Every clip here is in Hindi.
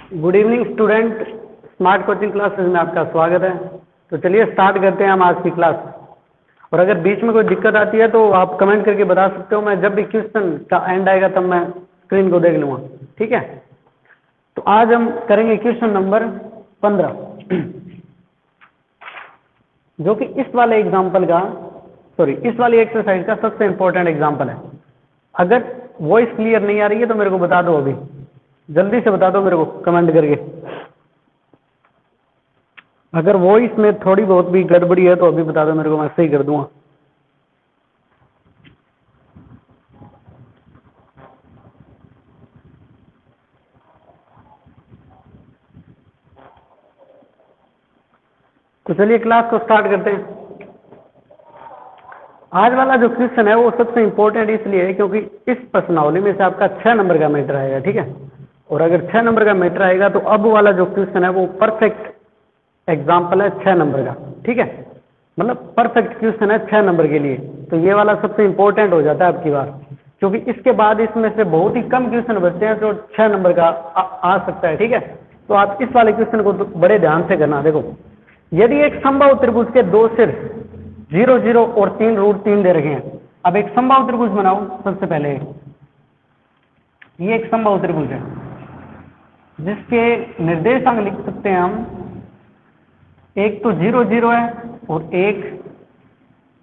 Good evening student, smart coaching classes में आपका स्वागत है। तो चलिए स्टार्ट करते हैं हम आज की क्लास। और अगर बीच में कोई दिक्कत आती है तो आप कमेंट करके बता सकते हो। मैं जब भी क्वेश्चन का एंड आएगा तब मैं स्क्रीन को देख लूँगा, ठीक है। तो आज हम करेंगे क्वेश्चन नंबर 15, जो कि इस वाले एग्जाम्पल का इस वाली एक्सरसाइज का सबसे इंपॉर्टेंट एग्जाम्पल है। अगर वॉइस क्लियर नहीं आ रही है तो मेरे को बता दो, अभी जल्दी से बता दो मेरे को कमेंट करके। अगर वॉइस में थोड़ी बहुत भी गड़बड़ी है तो अभी बता दो मेरे को, मैं सही कर दूंगा। तो चलिए क्लास को स्टार्ट करते हैं। आज वाला जो क्वेश्चन है वो सबसे इंपॉर्टेंट इसलिए है क्योंकि इस प्रश्नावली में से आपका 6 नंबर का मैटर आएगा, ठीक है। और अगर 6 नंबर का मैटर आएगा तो अब वाला जो क्वेश्चन है वो परफेक्ट एग्जाम्पल है 6 नंबर का, ठीक है। मतलब परफेक्ट क्वेश्चन है 6 नंबर के लिए। तो ये वाला सबसे इंपॉर्टेंट हो जाता है आपकी बार, क्योंकि इसके बाद इसमें से बहुत ही कम क्वेश्चन बचते हैं जो 6 नंबर का आ सकता है, ठीक है। तो आप इस वाले क्वेश्चन को तो बड़े ध्यान से करना। देखो, यदि एक समबाहु त्रिभुज के दो सिर 0 0 और 3 √3 दे रखे हैं। अब एक समबाहु त्रिभुज बनाओ। सबसे पहले ये एक समबाहु त्रिभुज है जिसके निर्देशांक लिख सकते हैं हम। एक तो 0 0 है और एक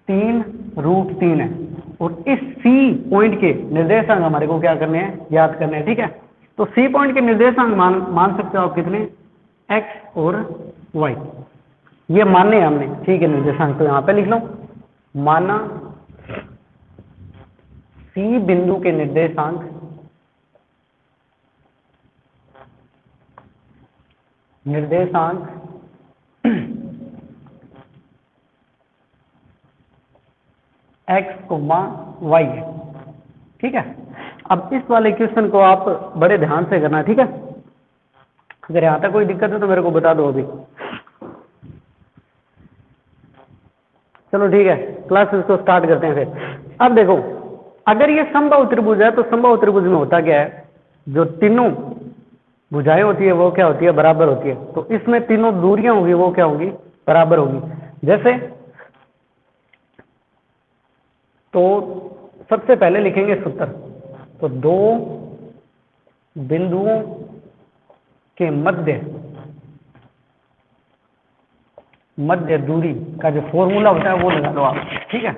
3 √3 है। और इस C पॉइंट के निर्देशांक हमारे को क्या करने हैं, याद करने हैं, ठीक है। तो C पॉइंट के निर्देशांक मान सकते हो आप कितने, x और y। ये माने हमने, ठीक है। निर्देशांक तो यहाँ पे लिख लो, माना C बिंदु के निर्देशांक x, y है, ठीक है। अब इस वाले क्वेश्चन को आप बड़े ध्यान से करना, ठीक है। अगर यहाँ तक कोई दिक्कत है तो मेरे को बता दो अभी। चलो ठीक है, क्लासेस को स्टार्ट करते हैं फिर। अब देखो, अगर ये समबाहु त्रिभुज है तो समबाहु त्रिभुज में होता क्या है, जो तीनों भुजाएं होती है वो क्या होती है, बराबर होती है। तो इसमें तीनों दूरियां होगी वो क्या होगी, बराबर होगी। जैसे तो सबसे पहले लिखेंगे सूत्र। तो दो बिंदुओं के मध्य दूरी का जो फॉर्मूला होता है वो लगा लो आप, ठीक है।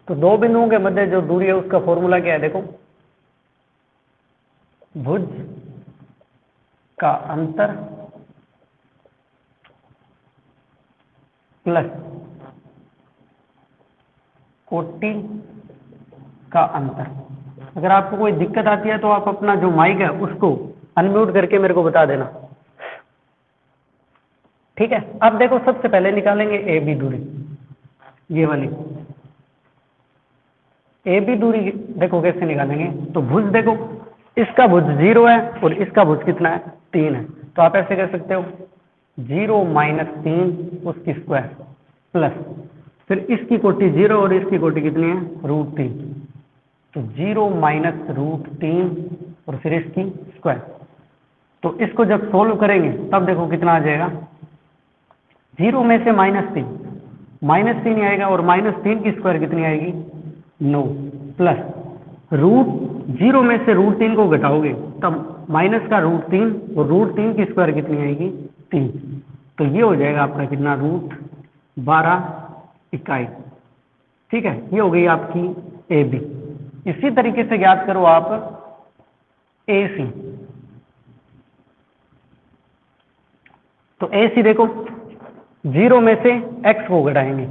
तो दो बिंदुओं के मध्य जो दूरी है उसका फॉर्मूला क्या है, देखो, भुज का अंतर प्लस कोटि का अंतर। अगर आपको कोई दिक्कत आती है तो आप अपना जो माइक है उसको अनम्यूट करके मेरे को बता देना, ठीक है। अब देखो, सबसे पहले निकालेंगे ए बी दूरी, ये वाली ए बी दूरी। देखो कैसे निकालेंगे, तो भुज देखो, इसका भुज 0 है और इसका भुज कितना है, 3 है। तो आप ऐसे कर सकते हो 0 - 3 उसकी स्क्वायर प्लस फिर इसकी कोटि 0 और इसकी कोटि कितनी है, √3। तो 0 - √3 और फिर इसकी स्क्वायर। तो इसको जब सोल्व करेंगे तब देखो कितना आ जाएगा, 0 में से -3 ही आएगा और -3 की स्क्वायर कितनी आएगी, 9 प्लस √0 में से √3 को घटाओगे तब माइनस का √3 और √3 की स्क्वायर कितनी आएगी, 3। तो ये हो जाएगा आपका कितना, √12 इकाई, ठीक है। ये हो गई आपकी ए बी। इसी तरीके से ज्ञात करो आप ए सी। तो ए सी देखो, 0 में से x को घटाएंगे,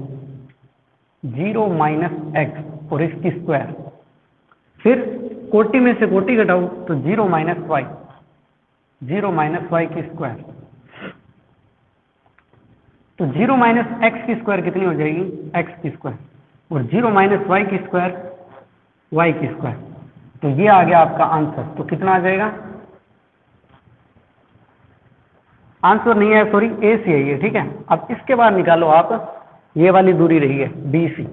0 - x और इसकी स्क्वायर। फिर कोटि में से कोटि घटाओ तो 0 - y, 0 - y की स्क्वायर। तो 0 - x की स्क्वायर कितनी हो जाएगी, x की स्क्वायर, और 0 - y की स्क्वायर, y की स्क्वायर। तो ये आ गया आपका आंसर। तो कितना आ जाएगा, आंसर नहीं है, सॉरी, ए सी है ये, ठीक है। अब इसके बाद निकालो आप, ये वाली दूरी रही है बी सी।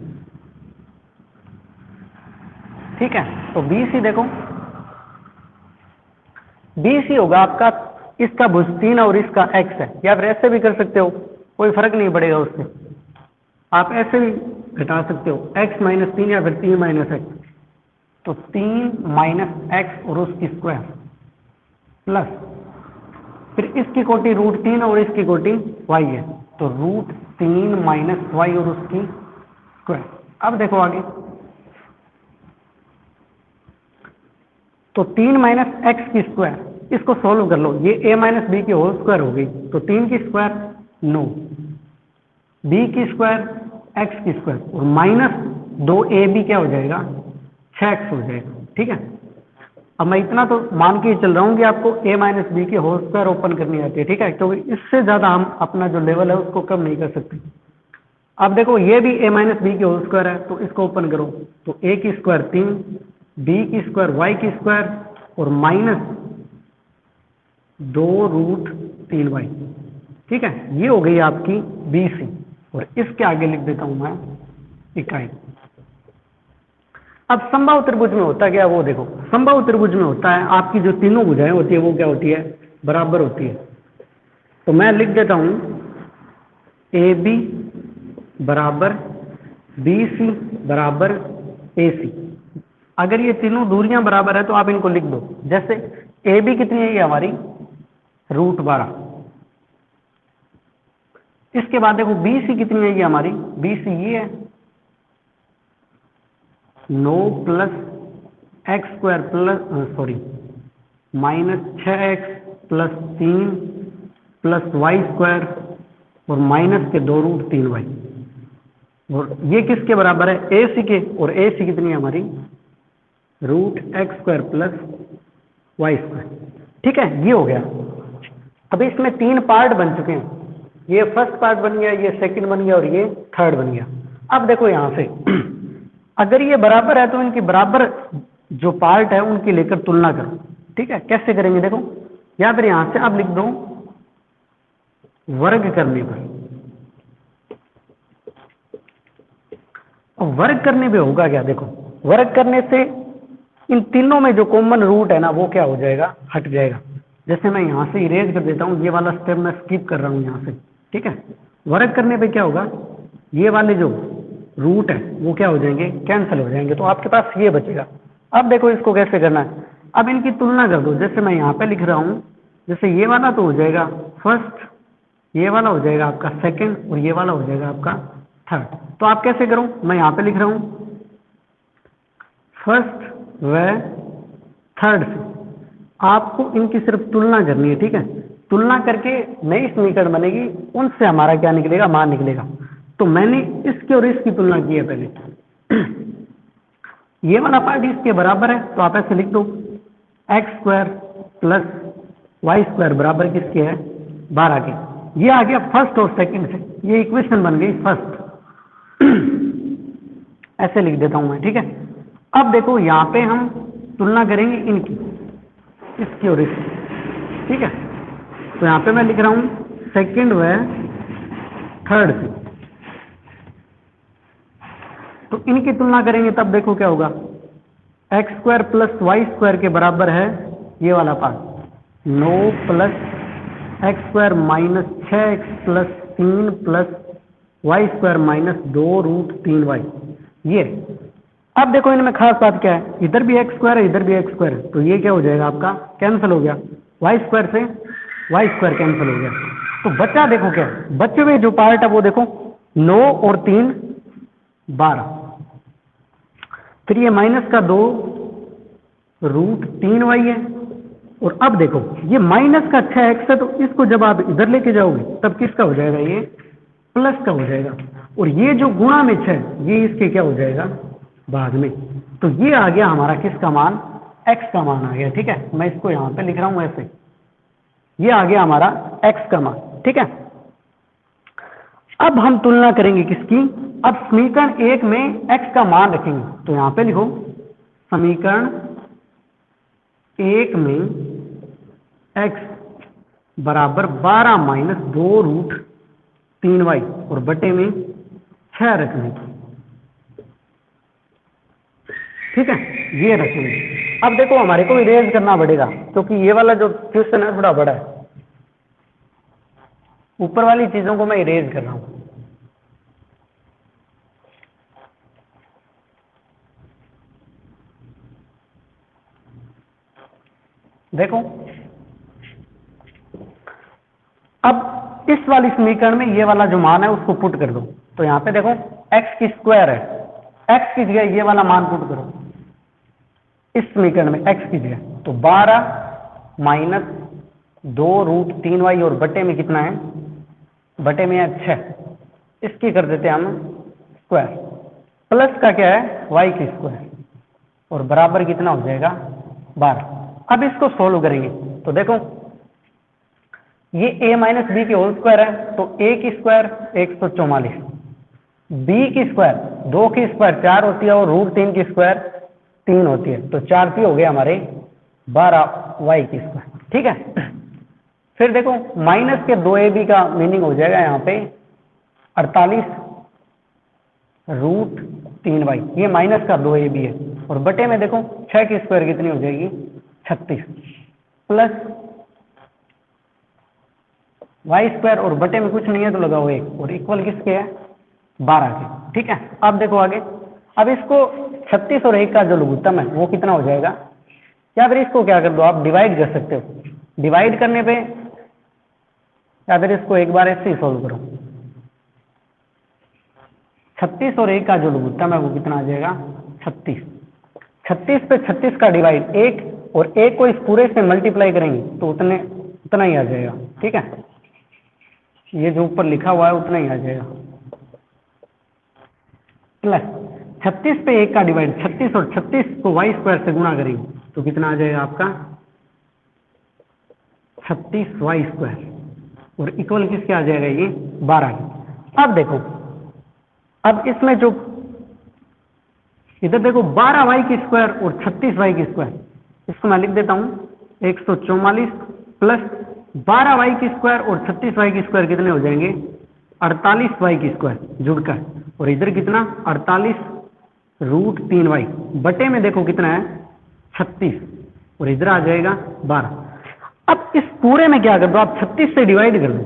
ठीक है। तो बी सी देखो, बी सी होगा आपका, इसका भुज 3 और इसका एक्स है, या फिर ऐसे भी कर सकते हो, कोई फर्क नहीं पड़ेगा उससे, आप ऐसे भी घटा सकते हो, x माइनस 3 या फिर 3 माइनस एक्स। तो 3 माइनस एक्स और उसकी स्क्वायर प्लस फिर इसकी कोटि रूट 3 और इसकी कोटि y है, तो रूट 3 माइनस वाई और उसकी स्क्वायर। अब देखो आगे, तो 3 माइनस एक्स की स्क्वायर, इसको सोल्व कर लो, ये a माइनस बी की होल स्क्वायर हो गई, तो 3 की स्क्वायर 9, b की स्क्वायर x की स्क्वायर और माइनस 2ab क्या हो जाएगा, 6x हो जाएगा। ठीक है, अब मैं इतना तो मान के ही चल रहा हूँ कि आपको a माइनस बी की होल स्क्वायर ओपन करनी आती है। ठीक है, क्योंकि इससे ज़्यादा हम अपना जो लेवल है उसको कम नहीं कर सकते। अब देखो ये भी a माइनस बी की होल स्क्वायर है, तो इसको ओपन करो, तो a की स्क्वायर 3, b की स्क्वायर y की स्क्वायर और माइनस 2 रूट 3y। ठीक है, ये हो गई आपकी बी सी, और इसके आगे लिख देता हूं मैं इकाई। अब समबाहु त्रिभुज में होता क्या, वो देखो, समबाहु त्रिभुज में होता है आपकी जो तीनों भुजाएं होती है वो क्या होती है, बराबर होती है। तो मैं लिख देता हूं ए बी बराबर बी सी बराबर ए सी। अगर ये तीनों दूरियां बराबर है तो आप इनको लिख दो, जैसे ए बी कितनी है, ये हमारी रूट 12। इसके बाद देखो बी सी कितनी है, ये हमारी बी सी ये है 9 plus x square plus sorry minus 6x plus 3 plus y square और माइनस के 2 रूट 3y। और ये किसके बराबर है, ए सी के, और ए सी कितनी है हमारी root x square plus y square. ठीक है, ये हो गया। अब इसमें 3 पार्ट बन चुके हैं, ये फर्स्ट पार्ट बन गया, ये सेकंड बन गया और ये थर्ड बन गया। अब देखो यहां से अगर ये बराबर है तो इनकी बराबर जो पार्ट है उनकी लेकर तुलना करो। ठीक है, कैसे करेंगे देखो, या फिर यहां से आप लिख दो वर्ग करने पर। अब वर्ग करने पे होगा क्या, देखो वर्ग करने से इन तीनों में जो कॉमन रूट है ना वो क्या हो जाएगा, हट जाएगा। जैसे मैं यहां से इरेज कर देता हूं, ये वाला स्टेप मैं स्किप कर रहा हूं यहां से। ठीक है, वर्ग करने पे क्या होगा, ये वाले जो रूट है वो क्या हो जाएंगे, कैंसिल हो जाएंगे, तो आपके पास ये बचेगा। अब देखो इसको कैसे करना है, अब इनकी तुलना कर दो। जैसे मैं यहाँ पे लिख रहा हूँ, जैसे ये वाला तो हो जाएगा फर्स्ट, ये वाला हो जाएगा आपका सेकंड और ये वाला हो जाएगा आपका थर्ड। तो आप कैसे करो, मैं यहाँ पे लिख रहा हूँ फर्स्ट व थर्ड से आपको इनकी सिर्फ तुलना करनी है। ठीक है, तुलना करके नई समीकरण बनेगी, उनसे हमारा क्या निकलेगा, मान निकलेगा। तो मैंने इसकी और इसकी तुलना की है पहले ये वाला पार्ट इसके बराबर है, तो आप ऐसे लिख दो x square plus y square बराबर किसके है, 12 के। ये आ गया फर्स्ट और सेकंड से, ये इक्वेशन बन गई फर्स्ट ऐसे लिख देता हूं मैं। ठीक है, अब देखो यहाँ पे हम तुलना करेंगे इनकी, इसकी और इसकी। ठीक है, तो यहाँ पे मैं लिख रहा हूं सेकंड व थर्ड से, तो इनकी तुलना करेंगे तब देखो क्या होगा, x square plus y square के बराबर है ये वाला part 9 plus x square minus 6x plus 3 plus y square minus 2 root 3y। ये अब देखो इनमें खास बात क्या है, इधर भी एक्स स्क्वायर है इधर भी एक्स स्क्वायर है, तो ये क्या हो जाएगा आपका, कैंसिल हो गया, वाई स्क्वायर से वाई स्क्वायर कैंसिल हो गया। तो बचा देखो क्या, बचे हुए जो पार्ट है वो देखो 9 और 3 12, फिर ये माइनस का 2 रूट 3y है, और अब देखो ये माइनस का 6x है, तो इसको जब आप इधर लेके जाओगे तब किसका हो जाएगा, ये प्लस का हो जाएगा, और ये जो गुणा में 6 ये इसके क्या हो जाएगा बाद में। तो ये आ गया हमारा किसका मान, x का मान आ गया। ठीक है, मैं इसको यहाँ पे लिख रहा हूँ ऐसे, ये आ गया हमारा x का मान। ठीक है, अब हम तुलना करेंगे किसकी, अब समीकरण 1 में x का मान रखेंगे, तो यहाँ पे लिखो समीकरण 1 में x बराबर 12 माइनस 2 रूट 3y और बटे में 6 रखने की। ठीक है, ये रखेंगे। अब देखो हमारे को इरेज करना पड़ेगा क्योंकि ये वाला जो क्वेश्चन है थोड़ा बड़ा है, ऊपर वाली चीजों को मैं इरेज कर रहा हूं। देखो अब इस वाली समीकरण में ये वाला जो मान है उसको पुट कर दो, तो यहां पे देखो एक्स की स्क्वायर है, एक्स की जगह ये वाला मान पुट करो इस समीकरण में एक्स की जगह, तो 12 माइनस 2√3y और बटे में कितना है, बटे में है 6, इसकी कर देते हैं हम स्क्वायर, प्लस का क्या है y की स्क्वायर और बराबर कितना हो जाएगा 12। अब इसको सोल्व करेंगे तो देखो ये a माइनस बी की होल स्क्वायर है, तो a की स्क्वायर 144, b की स्क्वायर 2 की स्क्वायर 4 होती है और √3 की स्क्वायर 3 होती है, तो 4 पी हो गए हमारे 12y की स्क्वायर। ठीक है, फिर देखो माइनस के 2ab का मीनिंग हो जाएगा यहाँ पे 48√3y, ये माइनस का 2ab है, और बटे में देखो 6 की स्क्वायर कितनी हो जाएगी 36, प्लस वाई स्क्वायर और बटे में कुछ नहीं है तो लगाओ 1, और इक्वल किसके है 12 के। ठीक है, अब देखो आगे, अब इसको 36 और 1 का जो लघुत्तम है वो कितना हो जाएगा, या फिर इसको क्या कर दो आप डिवाइड कर सकते हो, डिवाइड करने पे या फिर इसको एक बार ऐसे ही सोल्व करो, 36 और 1 का जो लघुत्तम है वो कितना आ जाएगा 36, 36 पे 36 का डिवाइड 1, और 1 को इस पूरे से मल्टीप्लाई करेंगे तो उतना ही आ जाएगा। ठीक है, ये जो ऊपर लिखा हुआ है उतना ही आ जाएगा, प्लस 36 पे 1 का डिवाइड 36, और 36 को वाई स्क्वायर से गुणा करेंगे तो कितना आ जाएगा आपका 36y स्क्वायर, और इक्वल किसके आ जाएगा ये 12 के। अब देखो, अब इसमें जो इधर देखो 12y की स्क्वायर और 36y की स्क्वायर, इसको मैं लिख देता हूं 144 प्लस 12y की स्क्वायर और 36y की स्क्वायर कितने हो जाएंगे 48y की स्क्वायर जुड़कर, और इधर कितना 48√3y, बटे में देखो कितना है 36, और इधर आ जाएगा 12। अब इस पूरे में क्या कर दो आप 36 से डिवाइड कर दो,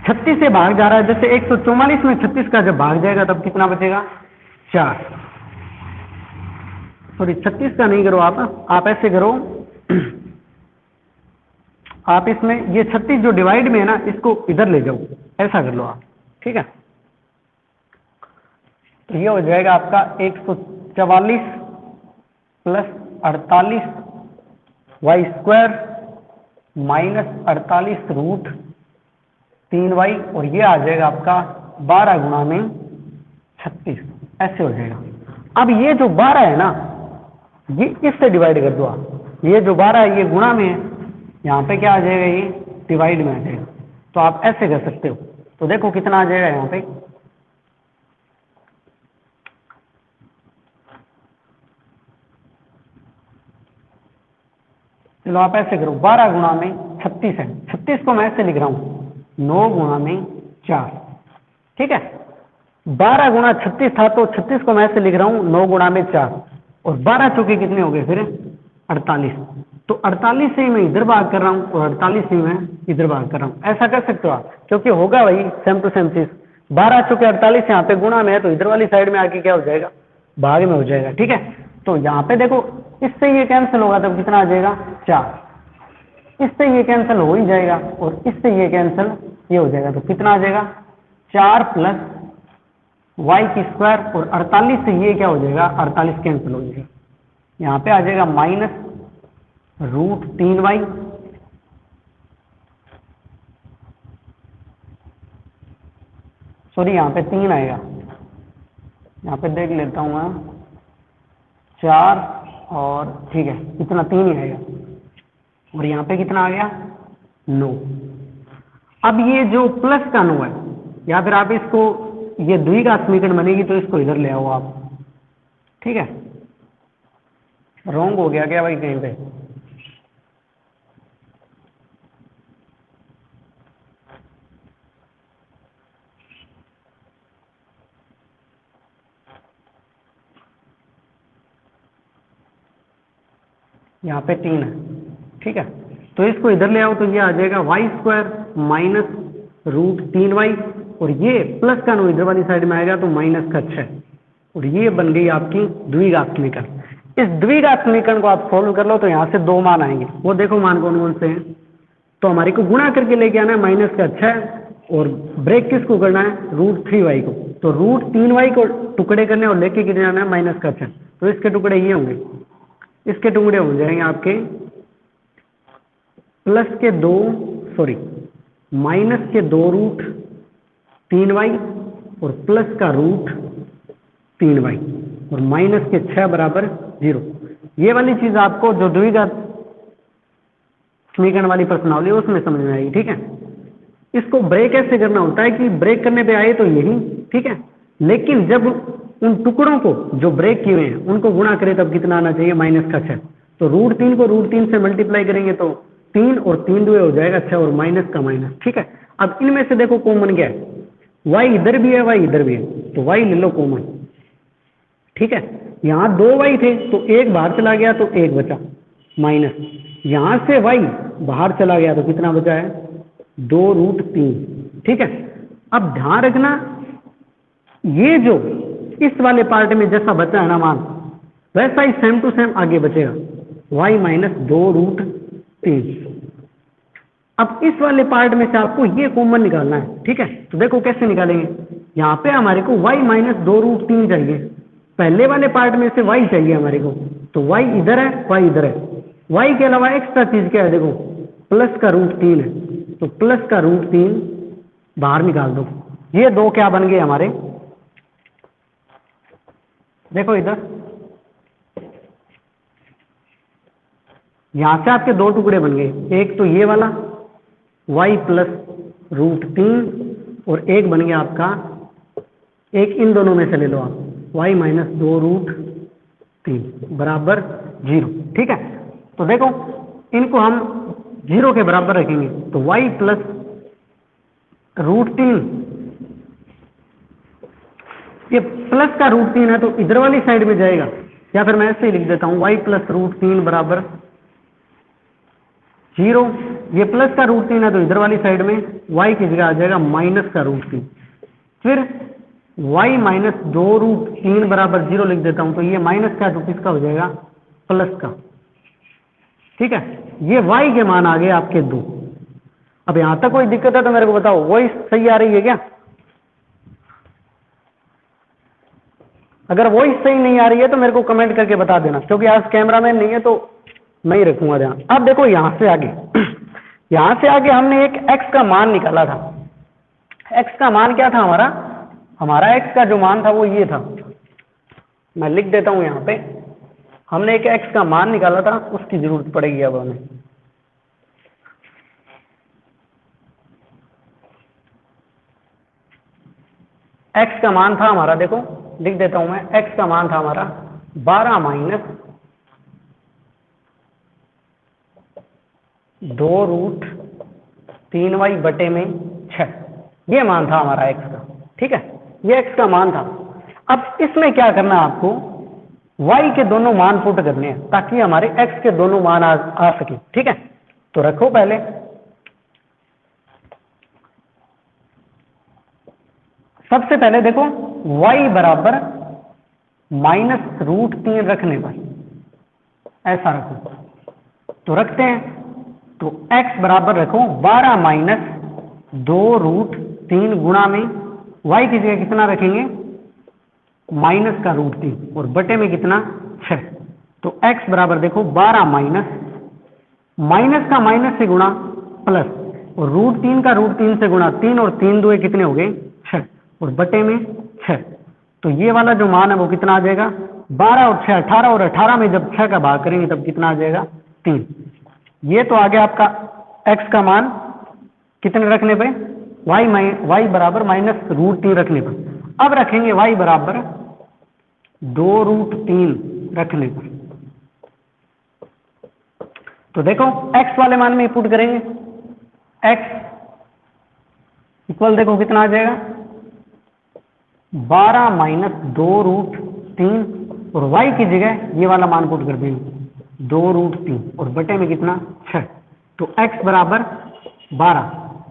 36 से भाग जा रहा है, जैसे 144 में 36 का जब भाग जाएगा तब कितना बचेगा 4, सॉरी 36 का नहीं करो आप ऐसे करो आप इसमें ये 36 जो डिवाइड में है ना इसको इधर ले जाओ, ऐसा कर लो आप। ठीक है, तो ये हो जाएगा आपका 144 plus 48 Y square minus 48√3y, और ये आ जाएगा आपका 12 गुणा में 36, ऐसे हो जाएगा। अब ये जो 12 है ना ये इससे डिवाइड कर दो आप, ये जो 12 है ये गुणा में है, यहाँ पे क्या आ जाएगा ये डिवाइड में आ जाएगा, तो आप ऐसे कर सकते हो। तो देखो कितना आ जाएगा यहाँ पे, चलो आप ऐसे करो 12 गुणा में 36 है, 36 को मैं ऐसे लिख रहा हूं 9 गुणा में 4। ठीक है, 12 गुणा 36 था तो 36 को मैं ऐसे लिख रहा हूं 9 गुणा में 4, और 12 चौके कितने हो गए फिर 48, तो 48 से ही मैं इधर भाग कर रहा हूं और 48 से ही मैं इधर भाग कर रहा हूं, ऐसा कर सकते हो आप, क्योंकि होगा वही सेम टू सेम चीज, 12 चौके 48 यहाँ पे गुणा में है तो इधर वाली साइड में आके क्या हो जाएगा भाग में हो जाएगा। ठीक है, तो यहाँ पे देखो इससे ये कैंसिल होगा तब कितना आ जाएगा 4, इससे ये कैंसिल हो ही जाएगा और इससे ये कैंसिल ये हो जाएगा, तो कितना आ जाएगा 4 प्लस वाई की स्क्वायर, और 48 से ये क्या हो जाएगा 48 कैंसिल हो जाएगा, यहाँ पे आ जाएगा -√3y, सॉरी यहाँ पे 3 आएगा, यहाँ पे देख लेता हूँ मैं 4, और ठीक है इतना 3 ही आएगा, और यहाँ पे कितना आ गया 9। अब ये जो प्लस का 9 है, या फिर आप इसको ये द्विघात समीकरण बनेगी तो इसको इधर ले आओ आप। ठीक है, रॉन्ग हो गया क्या भाई कहीं पे, यहाँ पे 3 है, ठीक है। तो इसको इधर ले आओ तो ये आ जाएगा y² माइनस रूट 3y, और ये प्लस का नो इधर वाली साइड में आएगा तो माइनस का 6, और ये बन गई आपकी द्विघात समीकरण। इस द्विघात समीकरण को आप सोल्व कर लो तो यहाँ से 2 मान आएंगे, वो देखो मान कौन कौन से हैं। तो हमारे को गुणा करके लेके आना है माइनस का 6, और ब्रेक किसको करना है, रूट 3y को। तो रूट 3y को टुकड़े करने और लेके गिर जाना है माइनस का 6, तो इसके टुकड़े ये होंगे, इसके टुकड़े हो जाएंगे आपके माइनस के 2 रूट 3y और प्लस का रूट 3y और माइनस के 6 बराबर 0। ये वाली चीज आपको जो द्विघात समीकरण वाली प्रश्नावली है उसमें समझ में आएगी, ठीक है। इसको ब्रेक ऐसे करना होता है कि ब्रेक करने पे आए तो यही, ठीक है, लेकिन जब उन टुकड़ों को जो ब्रेक किए हुए हैं उनको गुणा करें तब कितना आना चाहिए, माइनस का 6। तो रूट 3 को रूट 3 से मल्टीप्लाई करेंगे तो 3 और 3 2 हो जाएगा 6 और माइनस का माइनस, ठीक है। अब इनमें से देखो कॉमन क्या है, y इधर भी है y इधर भी है, तो y ले लो कॉमन, ठीक है। यहाँ 2y थे तो एक बाहर चला गया तो एक बचा, माइनस यहाँ से y बाहर चला गया तो कितना बचा है, 2 रूट 3, ठीक है। अब ध्यान रखना ये जो इस वाले पार्ट में जैसा बचा है ना मान, वैसा ही सेम टू सेम आगे बचेगा, y माइनस 2 रूट 3। अब इस वाले पार्ट में से आपको ये कॉमन निकालना है, ठीक है। तो देखो कैसे निकालेंगे, यहाँ पे हमारे को y माइनस 2 रूट 3 चाहिए, पहले वाले पार्ट में से y चाहिए हमारे को, तो y इधर है y इधर है, y के अलावा एक्स्ट्रा चीज क्या है, देखो प्लस का रूट 3 है, तो प्लस का रूट 3 बाहर निकाल दो। ये दो क्या बन गए हमारे, देखो इधर यहां से आपके दो टुकड़े बन गए, एक तो ये वाला y प्लस रूट 3 और एक बन गया आपका, एक इन दोनों में से ले लो आप, y माइनस 2 रूट 3 बराबर 0, ठीक है। तो देखो इनको हम 0 के बराबर रखेंगे तो y प्लस रूट 3, ये प्लस का रूट 3 है तो इधर वाली साइड में जाएगा, या फिर मैं ऐसे ही लिख देता हूं y प्लस रूट 3 बराबर 0। ये प्लस का रूट 3 है तो इधर वाली साइड में y की जगह आ जाएगा माइनस का रूट 3, फिर y माइनस 2 रूट 3 बराबर 0 लिख देता हूं, तो ये माइनस का तो किसका हो जाएगा, प्लस का, ठीक है। ये y के मान आ गए आपके 2। अब यहां तक कोई दिक्कत है तो मेरे को बताओ, वही सही आ रही है क्या? अगर वही सही नहीं आ रही है तो मेरे को कमेंट करके बता देना, क्योंकि आज कैमरामैन नहीं है तो मैं ही रखूंगा ध्यान। अब देखो यहां से आगे यहां से आगे हमने एक x का मान निकाला था। x का मान क्या था हमारा x का जो मान था वो ये था, मैं लिख देता हूं यहां पे, हमने एक x का मान निकाला था, उसकी जरूरत पड़ेगी अब हमें। x का मान था हमारा, देखो लिख देता हूं मैं, x का मान था हमारा 12 माइनस 2 रूट 3y बटे में 6, ये मान था हमारा x का, ठीक है। ये x का मान था। अब इसमें क्या करना है आपको, y के दोनों मान पुट करने हैं ताकि हमारे x के दोनों मान आ सके, ठीक है। तो रखो पहले, सबसे पहले देखो y बराबर माइनस रूट 3 रखने पर ऐसा रखो, तो रखते हैं। तो x बराबर रखो 12 माइनस 2 रूट 3 गुणा में y की जगह कितना रखेंगे, माइनस का रूट 3 और बटे में कितना 6। तो x बराबर देखो 12 माइनस का माइनस से गुणा प्लस, और रूट 3 का रूट 3 से गुणा, 3 और 3 2 कितने हो गए 6 और बटे में 6। तो ये वाला जो मान है वो कितना आ जाएगा, 12 और 6 18, और 18 में जब 6 का भाग करेंगे तब कितना आ जाएगा 3। ये तो आ गया आपका x का मान कितने रखने पे, y बराबर माइनस रूट 3 रखने पर। अब रखेंगे y बराबर 2 रूट 3 रखने पर। तो देखो x वाले मान में पुट करेंगे, x इक्वल देखो कितना आ जाएगा 12 माइनस 2 रूट 3, और y की जगह ये वाला मान पुट कर देंगे 2√3 और बटे में कितना 6, तो x बराबर 12।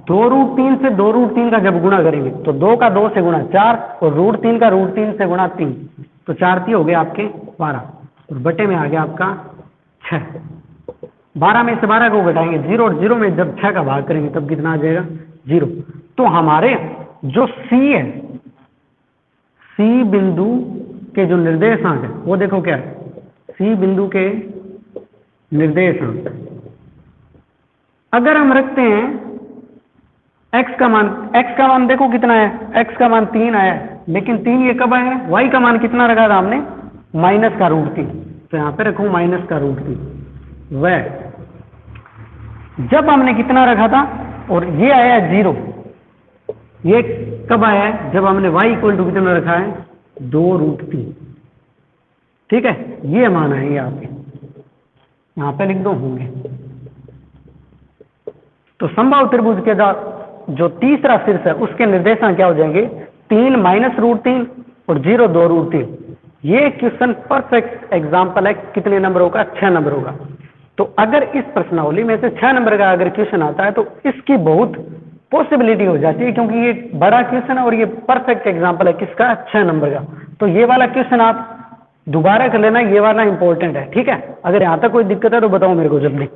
2√3 से 2√3 का जब गुणा करेंगे तो 2 का 2 से गुणा 4 और √3 का √3 से गुणा 3, तो 4 हो गए आपके 12 और बटे में आ गया आपका 6। 12 में से 12 को घटाएंगे 0 और 0 में जब 6 का भाग करेंगे तब कितना आ जाएगा 0। तो हमारे जो C है, C बिंदु के जो निर्देशांक है वो देखो क्या है, C बिंदु के निर्देशांक अगर हम रखते हैं x का मान देखो कितना है, x का मान 3 आया है, लेकिन 3 ये कब आया है, y का मान कितना रखा था हमने माइनस का √3, तो यहाँ पे रखूं माइनस का √3। वह जब हमने कितना रखा था और ये आया है 0, ये कब आया है जब हमने y इक्वल टू कितना रखा है 2√3। ठीक है, ये मान आएंगे आपके, यहाँ पे लिख दो होंगे। तो समबाहु त्रिभुज के जो तीसरा शीर्ष है उसके निर्देशांक क्या हो जाएंगे 3 माइनस √3 और 0 2√3। ये क्वेश्चन परफेक्ट एग्जाम्पल है, कितने नंबर होगा 6 नंबर होगा। तो अगर इस प्रश्नावली में से 6 नंबर का अगर क्वेश्चन आता है तो इसकी बहुत पॉसिबिलिटी हो जाती है, क्योंकि ये बड़ा क्वेश्चन है और ये परफेक्ट एग्जाम्पल है किसका 6 नंबर का। तो ये वाला क्वेश्चन आप दोबारा कर लेना, ये वाला इंपॉर्टेंट है। ठीक है, अगर यहाँ तक कोई दिक्कत है तो बताओ मेरे को जल्दी,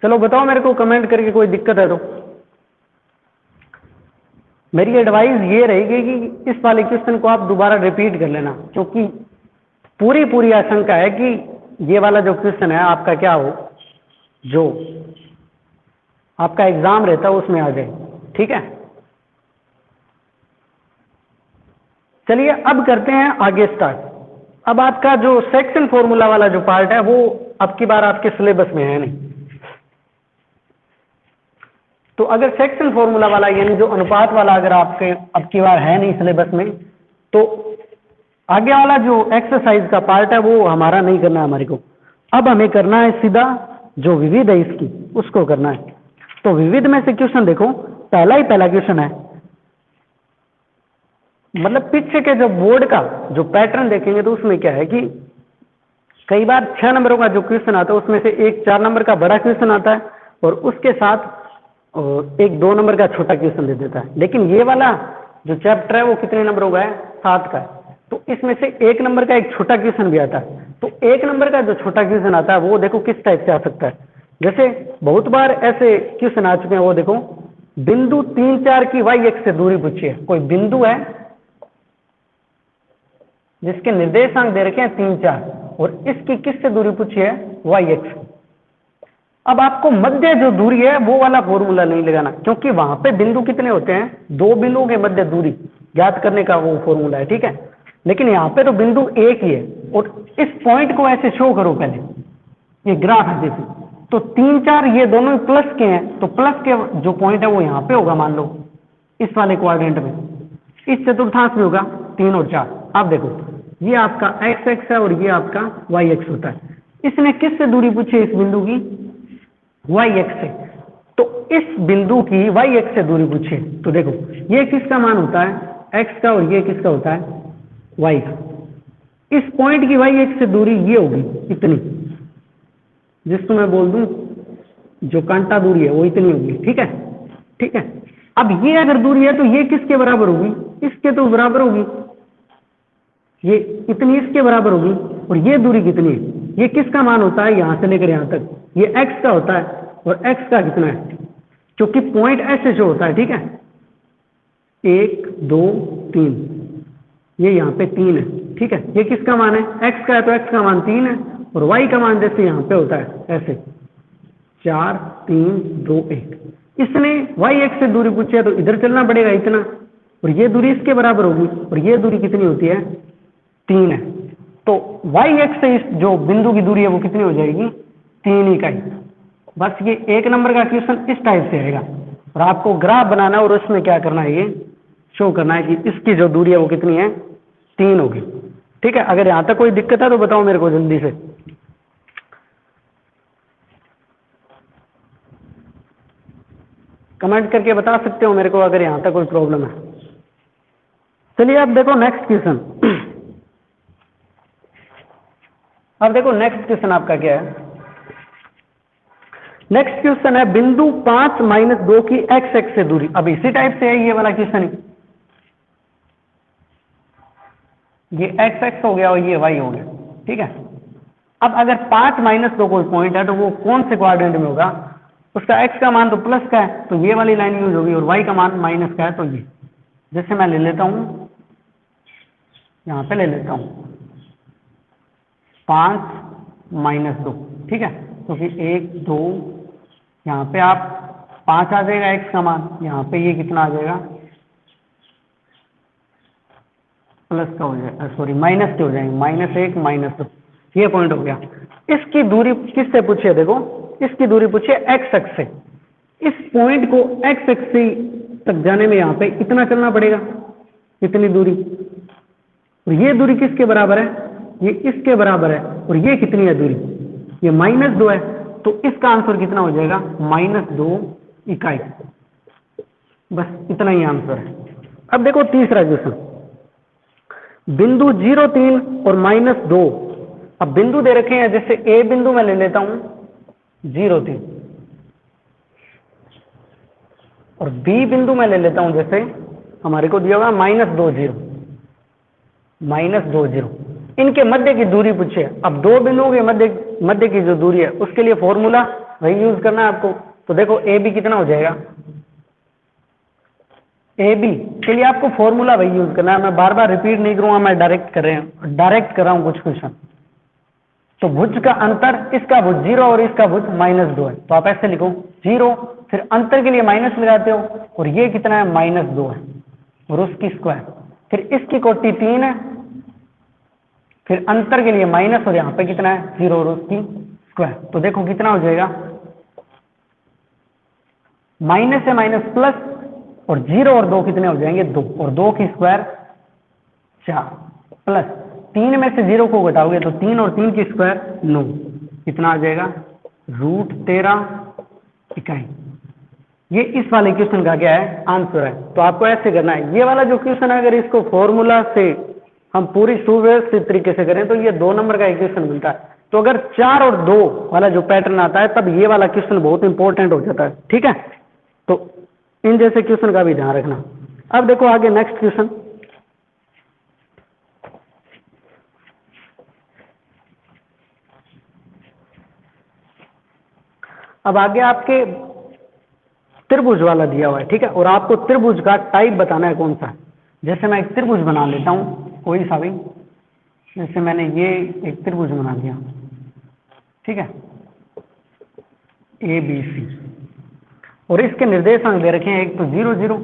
चलो बताओ मेरे को कमेंट करके कोई दिक्कत है तो। मेरी एडवाइस ये रहेगी कि इस वाले क्वेश्चन को आप दोबारा रिपीट कर लेना, क्योंकि पूरी आशंका है कि ये वाला जो क्वेश्चन है आपका क्या हो, जो आपका एग्जाम रहता है उसमें आ जाए। ठीक है, चलिए अब करते हैं आगे स्टार्ट। अब आपका जो सेक्शन फॉर्मूला वाला जो पार्ट है वो अब की बार आपके सिलेबस में है नहीं। तो अगर सेक्शन फॉर्मूला वाला यानी जो अनुपात वाला अगर आपके अब की बार है नहीं सिलेबस में, तो आगे वाला जो एक्सरसाइज का पार्ट है वो हमारा नहीं करना है हमारे को। अब हमें करना है सीधा जो विविध है इसकी, उसको करना है। तो विविध में से क्वेश्चन देखो, पहला क्वेश्चन है, मतलब पीछे के जो बोर्ड का जो पैटर्न देखेंगे तो उसमें क्या है कि कई बार 6 नंबरों का जो क्वेश्चन आता है उसमें से एक 4 नंबर का बड़ा क्वेश्चन आता है और उसके साथ एक 2 नंबर का छोटा क्वेश्चन दे देता है। लेकिन ये वाला जो चैप्टर है वो कितने नंबरों का है 7 का है, तो इसमें से 1 नंबर का एक छोटा क्वेश्चन भी आता है। तो 1 नंबर का जो छोटा क्वेश्चन आता है वो देखो किस टाइप से आ सकता है। जैसे बहुत बार ऐसे क्वेश्चन आ चुके हैं, वो देखो बिंदु 3 4 की y एक्स से दूरी पूछिए। कोई बिंदु है जिसके निर्देशांक दे रखे हैं 3 4 और इसकी किससे दूरी पूछी है y एक्स। अब आपको मध्य जो दूरी है वो वाला फॉर्मूला नहीं लगाना, क्योंकि वहां पे बिंदु कितने होते हैं, 2 बिंदुओं के मध्य दूरी ज्ञात करने का वो फॉर्मूला है। ठीक है, लेकिन यहाँ पे तो बिंदु एक ही है और इस पॉइंट को ऐसे शो करो पहले, ये ग्राफ है जैसे, तो 3 4 ये दोनों प्लस के हैं, तो प्लस के जो पॉइंट है वो यहाँ पे होगा, मान लो इस वाले क्वाड्रेंट में, इस चतुर्थांश में होगा 3 और 4। आप देखो ये आपका x एक्स है और ये आपका y एक्स होता है। इसने किससे दूरी पूछी इस बिंदु की y एक्स से, तो इस बिंदु की y एक्स से दूरी पूछी। तो देखो ये किसका मान होता है x का और ये किसका होता है y का। इस पॉइंट की y एक्स से दूरी ये होगी इतनी, जिसको मैं बोल दूं जो कांटा दूरी है वो इतनी होगी। ठीक है, ठीक है। अब ये अगर दूरी है तो ये किसके बराबर होगी, इसके तो बराबर होगी, ये इतनी इसके बराबर होगी। और ये दूरी कितनी है, ये किसका मान होता है यहां से लेकर यहां तक, ये x का होता है और x का कितना है, क्योंकि पॉइंट ऐसे जो होता है। ठीक है, 1 2 3, ये यहाँ पे 3 है। ठीक है, ये किसका मान है x का है तो x का मान 3 है और y का मान जैसे यहाँ पे होता है ऐसे 4 3 2 1। इसने y एक्स से दूरी पूछी है तो इधर चलना पड़ेगा इतना, और ये दूरी इसके बराबर होगी और ये दूरी कितनी होती है 3 है। तो y एक्स से इस जो बिंदु की दूरी है वो कितनी हो जाएगी 3 इकाई। बस ये 1 नंबर का क्वेश्चन इस टाइप से आएगा और आपको ग्राफ बनाना है और उसमें क्या करना है, ये शो करना है कि इसकी जो दूरी है वो कितनी है 3 होगी। ठीक है, अगर यहाँ तक कोई दिक्कत है तो बताओ मेरे को जल्दी से। कमेंट करके बता सकते हो मेरे को अगर यहाँ तक कोई प्रॉब्लम है। चलिए अब देखो नेक्स्ट क्वेश्चन। अब देखो नेक्स्ट क्वेश्चन आपका क्या है। नेक्स्ट क्वेश्चन है बिंदु 5 माइनस 2 की एक्स एक्स से दूरी। अब इसी टाइप से है ये वाला क्वेश्चन, ये एक्स एक्स हो गया और ये वाई हो गया, ठीक है। अब अगर 5 माइनस 2 कोई पॉइंट है तो वो कौन से क्वाड्रेंट में होगा, उसका एक्स का मान तो प्लस का है तो ये वाली लाइन यूज होगी, और वाई का मान माइनस का है तो ये, जैसे मैं ले लेता हूं, यहां पे ले लेता हूं 5 माइनस 2, ठीक है, क्योंकि 1 2 यहाँ पे आप 5 आ जाएगा एक्स का मान, यहाँ पे ये कितना आ जाएगा प्लस का हो जाएगा, सॉरी माइनस के हो जाएंगे, -1 -2, ये पॉइंट हो गया। इसकी दूरी किससे पूछिए, देखो इसकी दूरी पूछिए एक्स एक्स से। इस पॉइंट को एक्स एक्स तक जाने में यहाँ पे इतना चलना पड़ेगा, इतनी दूरी, और ये दूरी किसके बराबर है, ये इसके बराबर है, और ये कितनी है दूरी, ये -2 है, तो इसका आंसर कितना हो जाएगा -2 इकाई। बस इतना ही आंसर है। अब देखो तीसरा क्वेश्चन, बिंदु 0 3 और -2। अब बिंदु दे रखे हैं, जैसे ए बिंदु मैं ले लेता हूं 0 3, और बी बिंदु मैं ले लेता हूं, जैसे हमारे को दिया हुआ -2 0, -2 0। इनके मध्य की दूरी पूछे। अब दो बिंदुओं के मध्य की जो दूरी है उसके लिए फॉर्मूला वही यूज करना है आपको। तो देखो ए बी कितना हो जाएगा, ए बी के लिए आपको फॉर्मूला वही यूज करना है। मैं बार बार रिपीट नहीं करूंगा, मैं डायरेक्ट कर रहा हूं कुछ क्वेश्चन। तो भुज का अंतर, इसका भुज 0 और इसका भुज -2 है, तो आप ऐसे लिखो 0, फिर अंतर के लिए माइनस लगाते हो, और ये कितना है -2 है, और उसकी स्क्वायर, फिर इसकी कोटि 3 है, फिर अंतर के लिए माइनस, और यहाँ पे कितना है 0 और उसकी स्क्वायर। तो देखो कितना हो जाएगा, माइनस से माइनस प्लस, और 0 और 2 कितने हो जाएंगे 2, और 2 की स्क्वायर 4, प्लस 3 में से 0 को घटाओगे तो 3 और 3 की स्क्वायर 9, कितना आ जाएगा √13 इकाई। ये इस वाले क्वेश्चन का क्या है आंसर है। तो आपको ऐसे करना है, ये वाला जो क्वेश्चन है अगर इसको फॉर्मूला से हम पूरी सुव्यवस्थित तरीके से करें तो ये 2 नंबर का इक्वेशन मिलता है। तो अगर 4 और 2 वाला जो पैटर्न आता है तब ये वाला क्वेश्चन बहुत इंपॉर्टेंट हो जाता है, ठीक है। तो इन जैसे क्वेश्चन का भी ध्यान रखना। अब देखो आगे नेक्स्ट क्वेश्चन, अब आगे आपके त्रिभुज वाला दिया हुआ है, ठीक है, और आपको त्रिभुज का टाइप बताना है कौन सा है। जैसे मैं एक त्रिभुज बना लेता हूं कोई सा भी, जैसे मैंने ये एक त्रिभुज बना दिया, ठीक है, ABC, और इसके निर्देशांक दे रखे हैं, एक तो 0 0,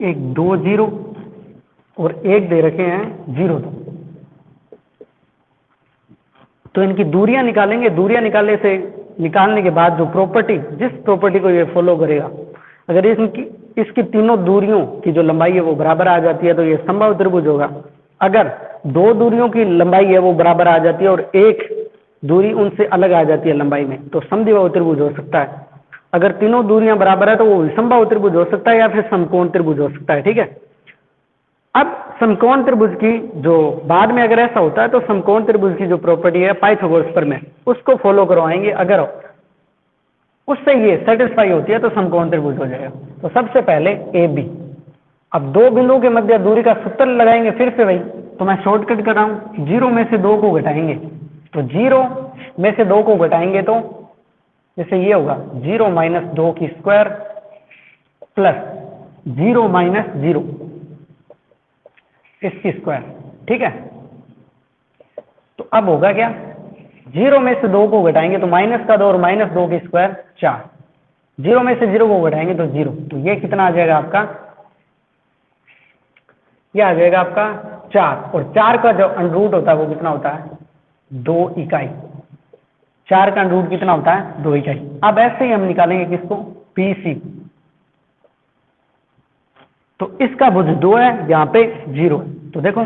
एक 2 0, और एक दे रखे हैं 0 2। तो इनकी दूरियां निकालेंगे, दूरियां निकालने के बाद जो प्रॉपर्टी, जिस प्रॉपर्टी को ये फॉलो करेगा, अगर इसकी तीनों दूरियों की जो लंबाई है वो बराबर आ जाती है तो ये समबाहु त्रिभुज होगा। अगर 2 दूरियों की लंबाई है वो बराबर आ जाती है और एक दूरी उनसे अलग आ जाती है लंबाई में, तो समद्विबाहु त्रिभुज हो सकता है। अगर तीनों दूरियां बराबर है तो वो विषमबाहु त्रिभुज हो सकता है या फिर समकोण त्रिभुज हो सकता है, ठीक है। अब समकोण त्रिभुज की जो बाद में अगर ऐसा होता है तो समकोण त्रिभुज की जो प्रॉपर्टी है पाइथागोरस प्रमेय, उसको फॉलो करवाएंगे। अगर उससे ये सेटिस्फाई होती है तो समकोण त्रिभुज हो जाएगा। तो सबसे पहले ए बी, अब 2 बिंदुओं के मध्य दूरी का सूत्र लगाएंगे फिर से वही, तो मैं शॉर्टकट कर रहा हूं, 0 में से 2 को घटाएंगे, तो 0 में से 2 को घटाएंगे तो जैसे ये होगा 0 - 2 की स्क्वायर प्लस 0 - 0 इसकी स्क्वायर, ठीक है। तो अब होगा क्या, 0 में से 2 को घटाएंगे तो -2 और -2 की स्क्वायर 4, 0 में से 0 को घटाएंगे तो 0, तो ये कितना आ जाएगा आपका, ये आ जाएगा आपका 4, और 4 का जो अंडरूट होता है वो कितना होता है 2 इकाई। 4 का अंडरूट कितना होता है 2 इकाई। अब ऐसे ही हम निकालेंगे किसको, PC, तो इसका भुज 2 है, यहाँ पे 0 है, तो देखो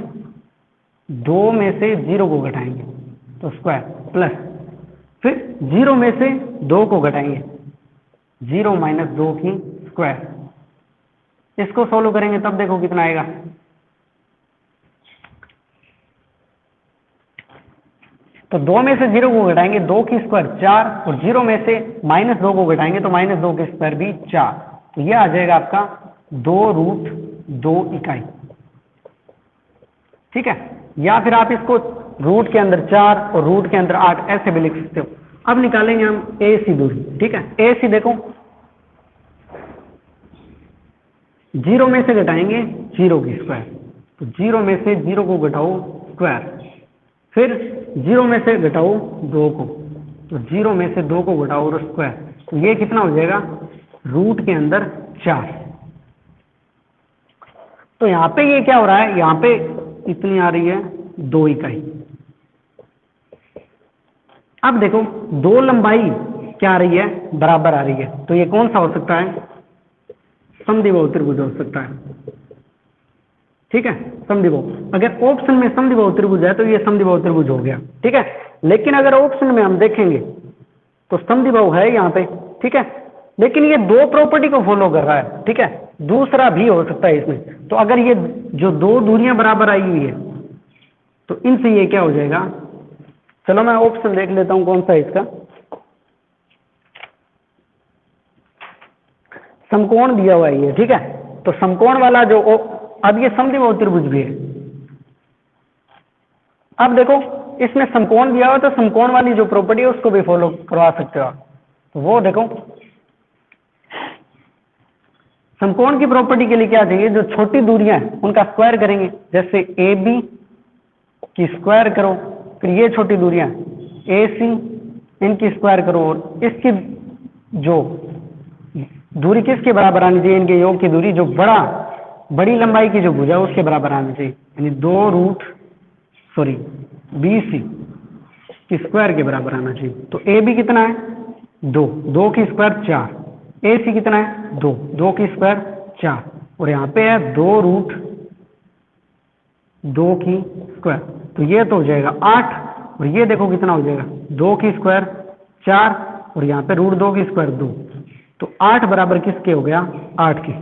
2 में से 0 को घटाएंगे तो स्क्वायर प्लस, फिर 0 में से 2 को घटाएंगे 0 - 2 की स्क्वायर, इसको सोल्व करेंगे तब देखो कितना आएगा, तो 2 में से 0 को घटाएंगे 2 की स्क्वायर 4, और 0 में से -2 को घटाएंगे तो -2 की स्क्वायर भी 4। तो ये आ जाएगा आपका 2√2 इकाई। ठीक है, या फिर आप इसको रूट के अंदर 4 और रूट के अंदर 8 ऐसे भी लिख सकते हो। अब निकालेंगे हम ए सी दूरी। ठीक है, ए सी देखो 0 में से घटाएंगे 0 की स्क्वायर, तो 0 में से 0 को घटाओ स्क्वायर, फिर 0 में से घटाओ 2 को, तो 0 में से 2 को घटाओ और स्क्वायर, तो ये कितना हो जाएगा रूट के अंदर 4। तो यहां पे ये क्या हो रहा है, यहां पे इतनी आ रही है 2 इकाई। अब देखो 2 लंबाई क्या आ रही है, बराबर आ रही है, तो ये कौन सा हो सकता है, समद्विबाहु त्रिभुज हो सकता है। ठीक है, समद्विबाहु, अगर ऑप्शन में समद्विबाहु त्रिभुज है तो ये समद्विबाहु त्रिभुज हो गया। ठीक है, लेकिन अगर ऑप्शन में हम देखेंगे तो समद्विबाहु है यहाँ पे। ठीक है, लेकिन ये 2 प्रॉपर्टी को फॉलो कर रहा है। ठीक है, दूसरा भी हो सकता है इसमें। तो अगर ये जो 2 दूरियां बराबर आई हुई है तो इनसे ये क्या हो जाएगा, चलो मैं ऑप्शन देख लेता हूं कौन सा है इसका। समकोण दिया हुआ है ये। ठीक है, तो समकोण वाला जो अब ये समद्विबाहु त्रिभुज भी है। अब देखो इसमें समकोण दिया हुआ, तो समकोण वाली जो प्रॉपर्टी है उसको भी फॉलो करवा सकते हो आप। तो वो देखो समकोण की प्रॉपर्टी के लिए क्या चाहिए, जो छोटी दूरियां हैं उनका स्क्वायर करेंगे, जैसे ए बी की स्क्वायर करो, फिर ये छोटी दूरियां ए सी इनकी स्क्वायर करो, और इसकी जो दूरी किसके बराबर आनी चाहिए, इनके योग की दूरी जो बड़ी लंबाई की जो भुजा है उसके बराबर आनी चाहिए, यानी बी सी की स्क्वायर के बराबर आना चाहिए। तो ए बी कितना है 2 की स्क्वायर 4, ए सी कितना है 2 की स्क्वायर 4, और यहाँ पे है 2√2 की स्क्वायर, तो ये तो हो जाएगा 8, और ये देखो कितना हो जाएगा 2 की स्क्वायर 4, और यहाँ पे √2 की स्क्वायर 2, तो 8 बराबर किसके हो गया 8 की।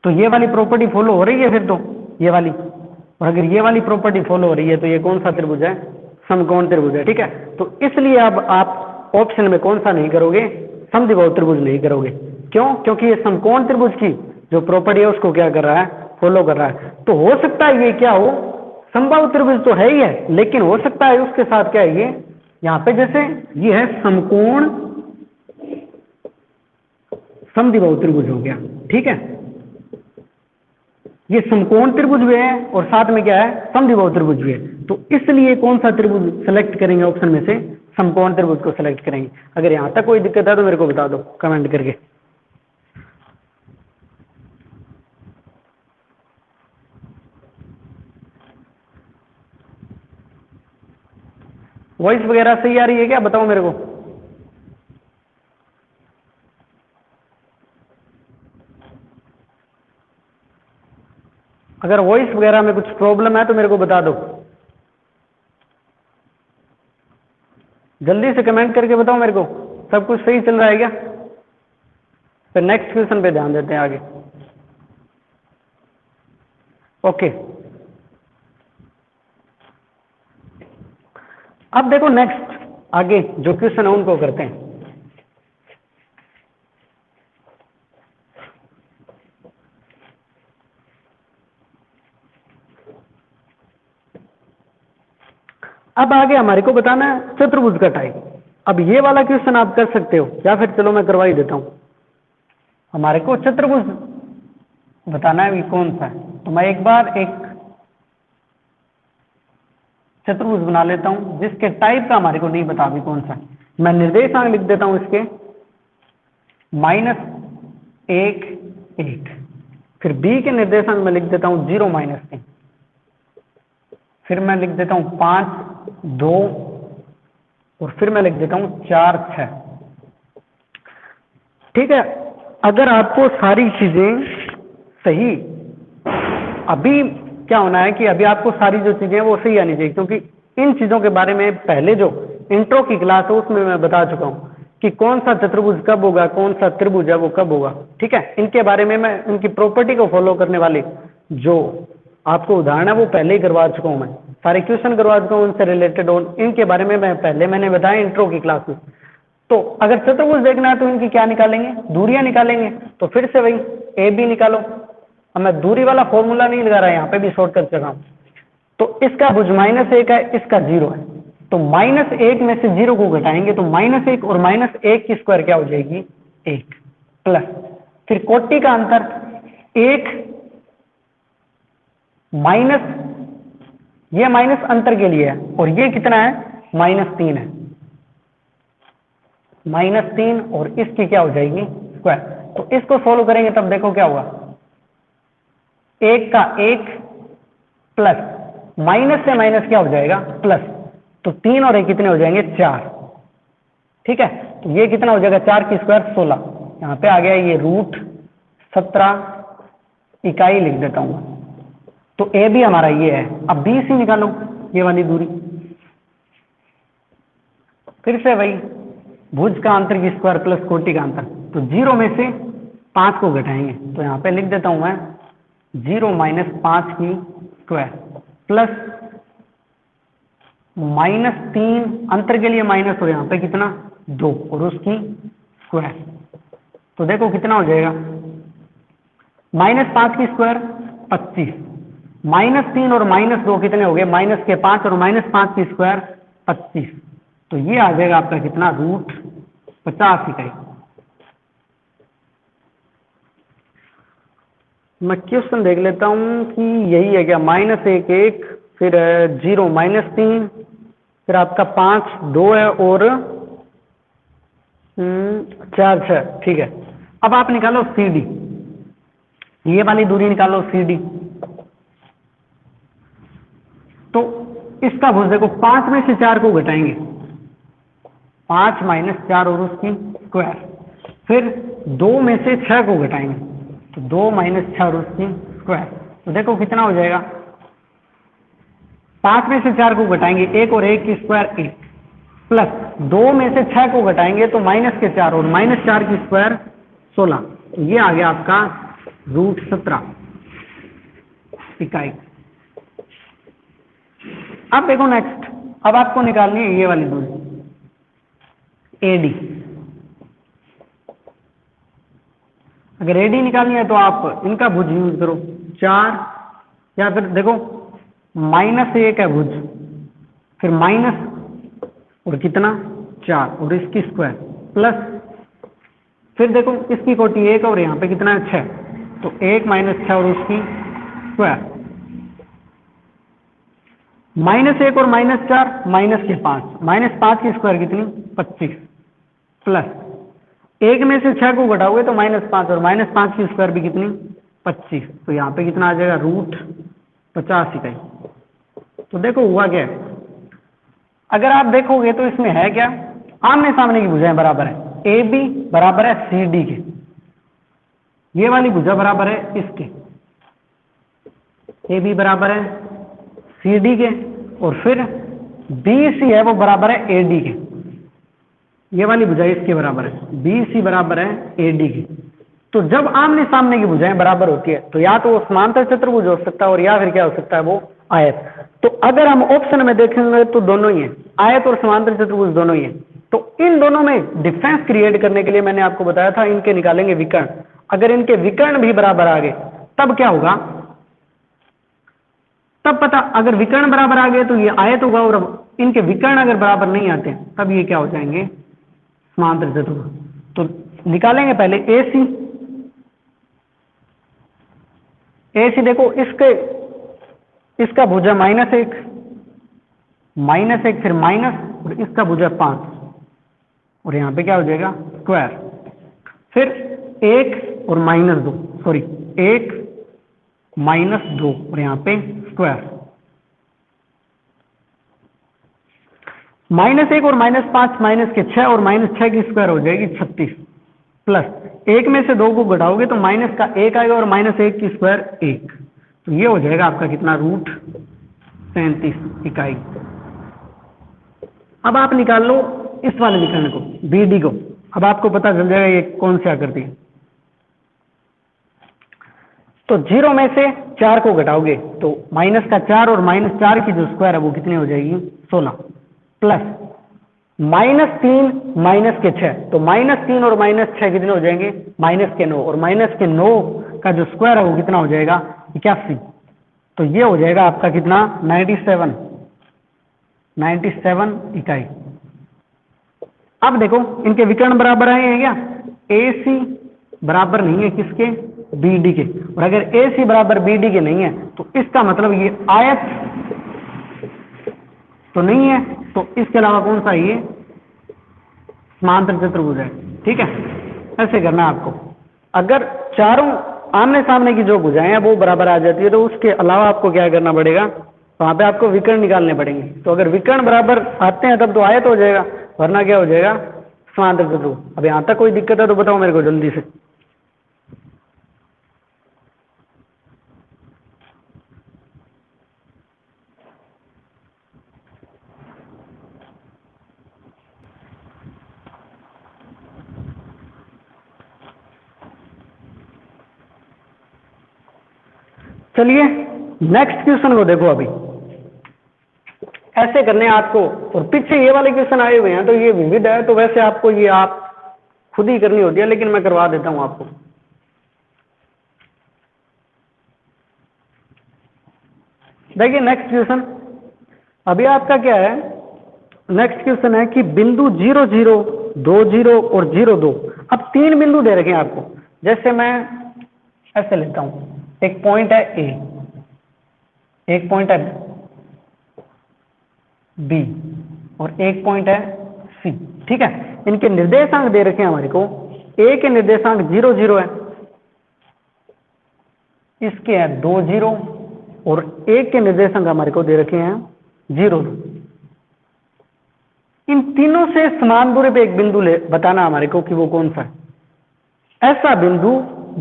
तो ये वाली प्रॉपर्टी फॉलो हो रही है फिर तो ये वाली, और अगर ये वाली प्रॉपर्टी फॉलो हो रही है तो ये कौन सा त्रिभुज है, समकोण त्रिभुज है। ठीक है, तो इसलिए अब आप ऑप्शन में कौन सा नहीं करोगे, समद्विबाहु त्रिभुज नहीं करोगे। क्यों, क्योंकि ये समकोण त्रिभुज की जो प्रॉपर्टी है उसको क्या कर रहा है, फॉलो कर रहा है। तो हो सकता है ये क्या हो, समबाहु त्रिभुज तो है ही है, लेकिन हो सकता है उसके साथ क्या है, ये यहाँ पे जैसे ये है समकोण समद्विबाहु त्रिभुज हो गया। ठीक है, ये समकोण त्रिभुज भी है और साथ में क्या है, समद्विबाहु त्रिभुज भी है। तो इसलिए कौन सा त्रिभुज सेलेक्ट करेंगे ऑप्शन में से, समकोण त्रिभुज को सेलेक्ट करेंगे। अगर यहां तक कोई दिक्कत है तो मेरे को बता दो कमेंट करके। वॉइस वगैरह सही आ रही है क्या, बताओ मेरे को। अगर वॉइस वगैरह में कुछ प्रॉब्लम है तो मेरे को बता दो, जल्दी से कमेंट करके बताओ मेरे को। सब कुछ सही चल रहा है क्या, फिर नेक्स्ट क्वेश्चन पे ध्यान देते हैं आगे। ओके, अब देखो नेक्स्ट आगे जो क्वेश्चन है उनको करते हैं। अब आगे हमारे को बताना है चतुर्भुज का टाइप। अब ये वाला क्वेश्चन आप कर सकते हो, या फिर चलो मैं करवा ही देता हूं। हमारे को चतुर्भुज बताना है कि कौन सा है, तो मैं एक बार एक चतुर्भुज बना लेता हूं जिसके टाइप का हमारे को नहीं पता अभी कौन सा है। मैं निर्देशांक लिख देता हूं इसके -1 1, फिर बी के निर्देशांक में लिख देता हूं 0 -3, फिर मैं लिख देता हूं 5 2, और फिर मैं लिख देता हूं 4 6। ठीक है, अगर आपको सारी चीजें सही, अभी क्या होना है कि अभी आपको सारी जो चीजें हैं वो सही आनी चाहिए, क्योंकि इन चीजों के बारे में पहले जो इंट्रो की क्लास है उसमें मैं बता चुका हूं कि कौन सा चतुर्भुज कब होगा, कौन सा त्रिभुज है वो कब होगा। ठीक है, इनके बारे में मैं उनकी प्रॉपर्टी को फॉलो करने वाले जो आपको उदाहरण है वो पहले ही करवा चुका हूं मैं। सारे क्वेश्चन करवा चुका हूँ उनसे रिलेटेड, और इनके बारे में मैंने बताया इंट्रो की क्लास में। तो अगर चतुर्भुज देखना है तो इनकी क्या निकालेंगे, दूरियां निकालेंगे। तो फिर से वही ए बी निकालो। अब मैं दूरी वाला फॉर्मूला नहीं लगा रहा, यहाँ पे भी शॉर्टकट कर रहा हूँ। तो इसका भुज -1 है, इसका 0 है, तो -1 में से 0 को घटाएंगे तो -1 और -1 की स्क्वायर क्या हो जाएगी, 1 प्लस, फिर कोटि का अंतर 1 माइनस, ये माइनस अंतर के लिए है, और ये कितना है, -3 है, -3 और इसकी क्या हो जाएगी, स्क्वायर। तो इसको सोल्व करेंगे तब देखो क्या होगा, 1 का 1 प्लस माइनस से माइनस क्या हो जाएगा, प्लस, तो 3 और 1 कितने हो जाएंगे, 4। ठीक है, तो ये कितना हो जाएगा, 4 की स्क्वायर 16। यहाँ पे आ गया ये √17 इकाई लिख देता हूँ। तो ए भी हमारा ये है। अब बी सी निकालो, ये वाली दूरी। फिर से वही भुज का अंतर की स्क्वायर प्लस कोटि का अंतर, तो 0 में से 5 को घटाएंगे, तो यहाँ पे लिख देता हूँ मैं 0 - 5 की स्क्वायर प्लस -3 अंतर के लिए माइनस, और यहाँ पे कितना 2 और उसकी स्क्वायर। तो देखो कितना हो जाएगा, -5 की स्क्वायर 25, -3 और -2 कितने हो गए, -5 और -5 की स्क्वायर 25। तो ये आ जाएगा आपका कितना, √50 इकाई। मैं क्वेश्चन देख लेता हूं कि यही है क्या, -1 1, फिर 0 -3, फिर आपका 5 2 है, और 4 6। ठीक है, अब आप निकालो सी डी, ये वाली दूरी निकालो सी डी। तो इसका भुज देखो, 5 में से 4 को घटाएंगे, 5 - 4 और उसकी स्क्वायर, फिर 2 में से 6 को घटाएंगे, तो 2 - 6 और उसकी स्क्वायर। तो देखो कितना हो जाएगा, 5 में से 4 को घटाएंगे, 1 और 1 की स्क्वायर 1, प्लस 2 में से 6 को घटाएंगे तो -4 और -4 की स्क्वायर 16। तो ये आ गया आपका √17 इकाई। अब देखो नेक्स्ट, अब आपको निकालनी है ये वाली दूरी AD। अगर AD निकालनी है तो आप इनका भुज यूज करो, 4, या फिर देखो -1 है भुज, फिर माइनस और कितना 4 और इसकी स्क्वायर, प्लस फिर देखो इसकी कोटि 1 और यहाँ पे कितना है 6, तो 1 - 6 और उसकी स्क्वायर, -1 और -4 -5 की स्क्वायर कितनी 25, प्लस 1 में से 6 को घटाओगे तो -5 और -5 की स्क्वायर भी कितनी 25। तो यहाँ पे कितना आ जाएगा, √50 इकाई। तो देखो हुआ क्या है, अगर आप देखोगे तो इसमें है क्या, आमने सामने की भुजाएं बराबर है, ए बी बराबर है सी डी के, ये वाली भुजा बराबर है इसके, ए बी बराबर है सी डी के, और फिर बी सी है वो बराबर है ए डी के, ये वाली भुजा इसके बराबर है, बी सी बराबर है ए डी की। तो जब आमने सामने की भुजाएं बराबर होती है तो या तो वो समांतर चतुर्भुज हो सकता है, और या फिर क्या हो सकता है, वो आयत। तो अगर हम ऑप्शन में देखेंगे तो दोनों ही है, आयत और समांतर चतुर्भुज दोनों ही है। तो इन दोनों में डिफरेंस क्रिएट करने के लिए मैंने आपको बताया था इनके निकालेंगे विकर्ण। अगर इनके विकर्ण भी बराबर आ गए तब क्या होगा, तब पता, अगर विकर्ण बराबर आ गए तो ये आयत होगा, और इनके विकर्ण अगर बराबर नहीं आते तब ये क्या हो जाएंगे, समांतर चतुर्भुज। तो निकालेंगे पहले ए सी। देखो इसका भुजा -1 फिर माइनस, और इसका भुजा 5, और यहाँ पे क्या हो जाएगा स्क्वायर, फिर 1 और -2, सॉरी 1 -2 और यहाँ पे स्क्वायर, -1 और -5 -6 और -6 की स्क्वायर हो जाएगी 36, प्लस 1 में से 2 को घटाओगे तो माइनस का 1 आएगा, और -1 की स्क्वायर 1। तो ये हो जाएगा आपका कितना, √37 इकाई। अब आप निकाल लो इस वाले विकर्ण को, बी डी को। अब आपको पता चल जाएगा ये कौन सी आकृति है। तो 0 में से 4 को घटाओगे तो माइनस का 4 और माइनस 4 की जो स्क्वायर है वो कितनी हो जाएगी 16 प्लस -3 माइनस के 6 तो -3 और -6 कितने हो जाएंगे माइनस के 9 और माइनस के 9 का जो स्क्वायर है वो कितना हो जाएगा 81 तो ये हो जाएगा आपका कितना 97 इकाई। अब देखो इनके विकर्ण बराबर आए हैं क्या AC बराबर नहीं है किसके BD के और अगर AC बराबर BD के नहीं है तो इसका मतलब ये आयत तो नहीं है तो इसके अलावा कौन सा ये समांतर चतुर्भुज है। ठीक है ऐसे करना है आपको। अगर चारों आमने सामने की जो भुजाएं हैं वो बराबर आ जाती है तो उसके अलावा आपको क्या करना पड़ेगा वहां पे आपको विकर्ण निकालने पड़ेंगे। तो अगर विकर्ण बराबर आते हैं तब तो आयत हो जाएगा वरना क्या हो जाएगा समांतर चतुर्भुज। अब यहां तक कोई दिक्कत है तो बताओ मेरे को जल्दी से। चलिए नेक्स्ट क्वेश्चन को देखो। अभी ऐसे करने आपको और पीछे ये वाले क्वेश्चन आए हुए हैं तो ये विविध है तो वैसे आपको ये आप खुद ही करनी होती है लेकिन मैं करवा देता हूं आपको। देखिए नेक्स्ट क्वेश्चन अभी आपका क्या है नेक्स्ट क्वेश्चन है कि बिंदु 0 0 2 0 और 0 2 अब 3 बिंदु दे रखे हैं आपको। जैसे मैं ऐसे लेता हूं एक पॉइंट है A एक पॉइंट है B और एक पॉइंट है C। ठीक है इनके निर्देशांक दे रखे हैं हमारे को। A के निर्देशांक 0 0 है इसके है 2 0 और एक के निर्देशांक हमारे को दे रखे हैं 0 2। इन तीनों से समान दूरी पे एक बिंदु ले बताना हमारे को कि वो कौन सा है। ऐसा बिंदु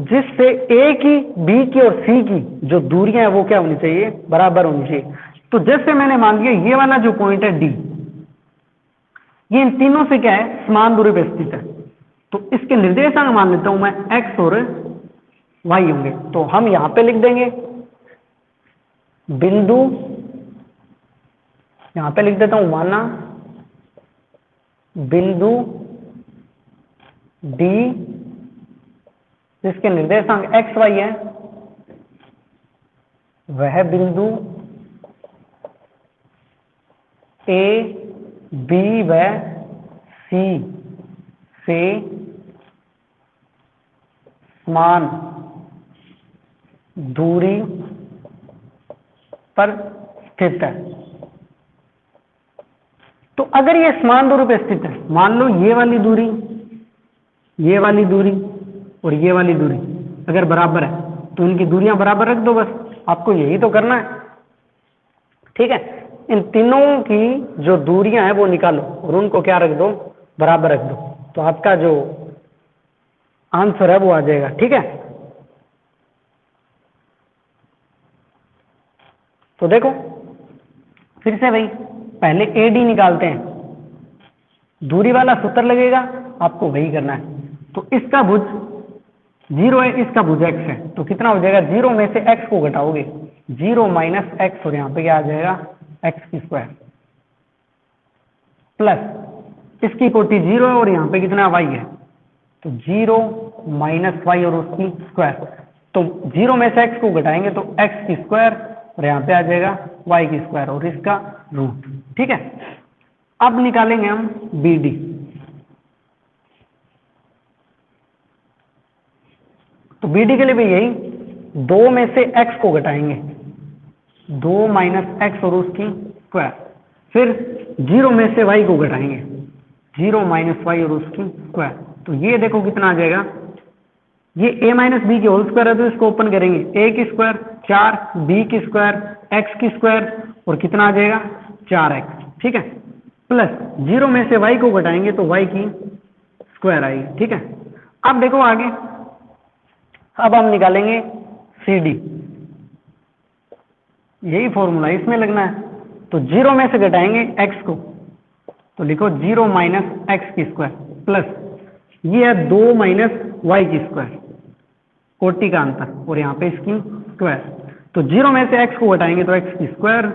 जिससे A की B की और C की जो दूरियां हैं वो क्या होनी चाहिए बराबर होनी चाहिए। तो जैसे मैंने मान लिया ये वाला जो पॉइंट है D ये इन तीनों से क्या है समान दूरी पे स्थित है तो इसके निर्देशांक मान लेता हूं मैं x और y होंगे। तो हम यहां पे लिख देंगे बिंदु यहां पे लिख देता हूं माना बिंदु D जिसके निर्देशांक x y है वह बिंदु A B व C से समान दूरी पर स्थित है। तो अगर ये समान दूरी पर स्थित है मान लो ये वाली दूरी और ये वाली दूरी अगर बराबर है तो इनकी दूरियां बराबर रख दो बस आपको यही तो करना है। ठीक है इन तीनों की जो दूरियां हैं वो निकालो और उनको क्या रख दो बराबर रख दो तो आपका जो आंसर है वो आ जाएगा। ठीक है तो देखो फिर से भाई पहले AD निकालते हैं। दूरी वाला सूत्र लगेगा आपको वही करना है। तो इसका भुज 0 है इसका भुज x है तो कितना हो जाएगा 0 में से x को घटाओगे 0 माइनस x और यहाँ पे क्या आ जाएगा x की स्क्वायर प्लस इसकी कोटि 0 है और यहाँ पे कितना y है तो 0 माइनस y और उसकी स्क्वायर। तो 0 में से x को घटाएंगे तो x की स्क्वायर और यहाँ पे आ जाएगा y की स्क्वायर और इसका रूट। ठीक है अब निकालेंगे हम BD। तो BD के लिए भी यही 2 में से x को घटाएंगे 2 माइनस x और उसकी स्क्वायर फिर 0 में से y को घटाएंगे 0 माइनस y और उसकी स्क्वायर। तो ये देखो कितना आ जाएगा ये a माइनस बी की होल स्क्वायर है तो इसको ओपन करेंगे a की स्क्वायर 4 b की स्क्वायर x की स्क्वायर और कितना आ जाएगा 4x। ठीक है प्लस 0 में से y को घटाएंगे तो y की स्क्वायर आएगी। ठीक है अब देखो आगे अब हम निकालेंगे CD। यही फॉर्मूला इसमें लगना है। तो 0 में से घटाएंगे x को तो लिखो 0 माइनस x की स्क्वायर प्लस ये है 2 माइनस y की स्क्वायर कोटि का अंतर, और यहाँ पे इसकी स्क्वायर। तो 0 में से x को घटाएंगे तो x की स्क्वायर,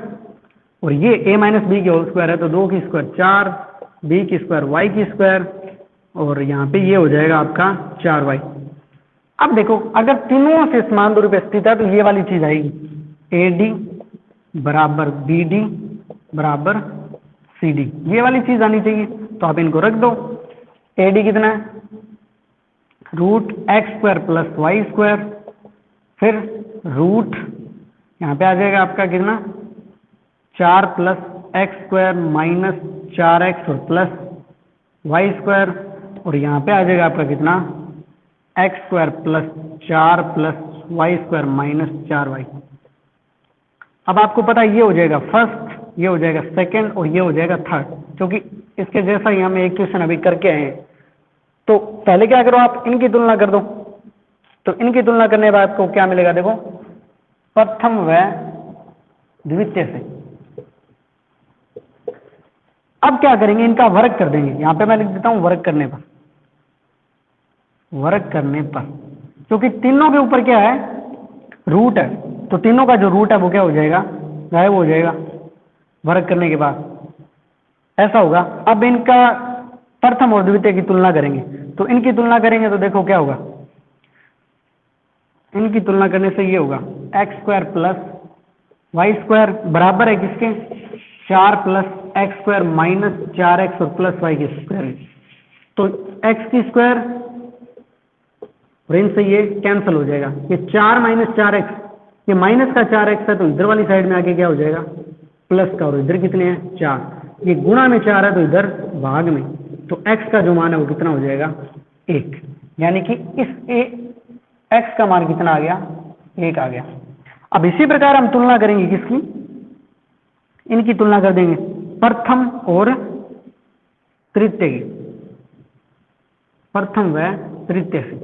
और ये a माइनस बी की होल स्क्वायर है तो 2 की स्क्वायर 4, b की स्क्वायर y की स्क्वायर, और यहाँ पे ये हो जाएगा आपका 4y। अब देखो अगर तीनों से समान दूरी पे स्थित है तो ये वाली चीज आएगी AD बराबर BD बराबर CD, ये वाली चीज आनी चाहिए। तो आप इनको रख दो। AD कितना है, root x square plus y square, फिर रूट यहाँ पे आ जाएगा आपका कितना 4 plus x square minus 4x और प्लस वाई स्क्वायर, और यहाँ पे आ जाएगा आपका कितना x square plus 4 plus y square minus 4y। अब आपको पता है ये हो जाएगा फर्स्ट, ये हो जाएगा सेकंड, और ये हो जाएगा थर्ड, क्योंकि इसके जैसा ही हम एक क्वेश्चन अभी करके आए हैं। तो पहले क्या करो, आप इनकी तुलना कर दो। तो इनकी तुलना करने के बाद आपको क्या मिलेगा, देखो प्रथम व द्वितीय से। अब क्या करेंगे, इनका वर्ग कर देंगे। यहां पे मैं लिख देता हूं वर्ग करने पर, वर्ग करने पर, क्योंकि तीनों के ऊपर क्या है, रूट है, तो तीनों का जो रूट है वो क्या हो जाएगा, गायब हो जाएगा वर्ग करने के बाद, ऐसा होगा। अब इनका प्रथम और द्वितीय की तुलना करेंगे, तो इनकी तुलना करेंगे तो देखो क्या होगा, इनकी तुलना करने से ये होगा x square plus y square बराबर है किसके 4 plus x square minus 4x और प्लस वाई की स्क्वायर। तो x की स्क्वायर और इनसे ये कैंसिल हो जाएगा, ये 4 माइनस 4x, ये माइनस का 4x है तो इधर वाली साइड में आके क्या हो जाएगा प्लस का, और इधर कितने हैं 4, ये गुणा में 4 है तो इधर भाग में, तो x का जो मान है वो कितना हो जाएगा 1, यानी कि इस x का मान कितना आ गया 1 आ गया। अब इसी प्रकार हम तुलना करेंगे किसकी, इनकी तुलना कर देंगे प्रथम और तृतीय की, प्रथम व तृतीय से।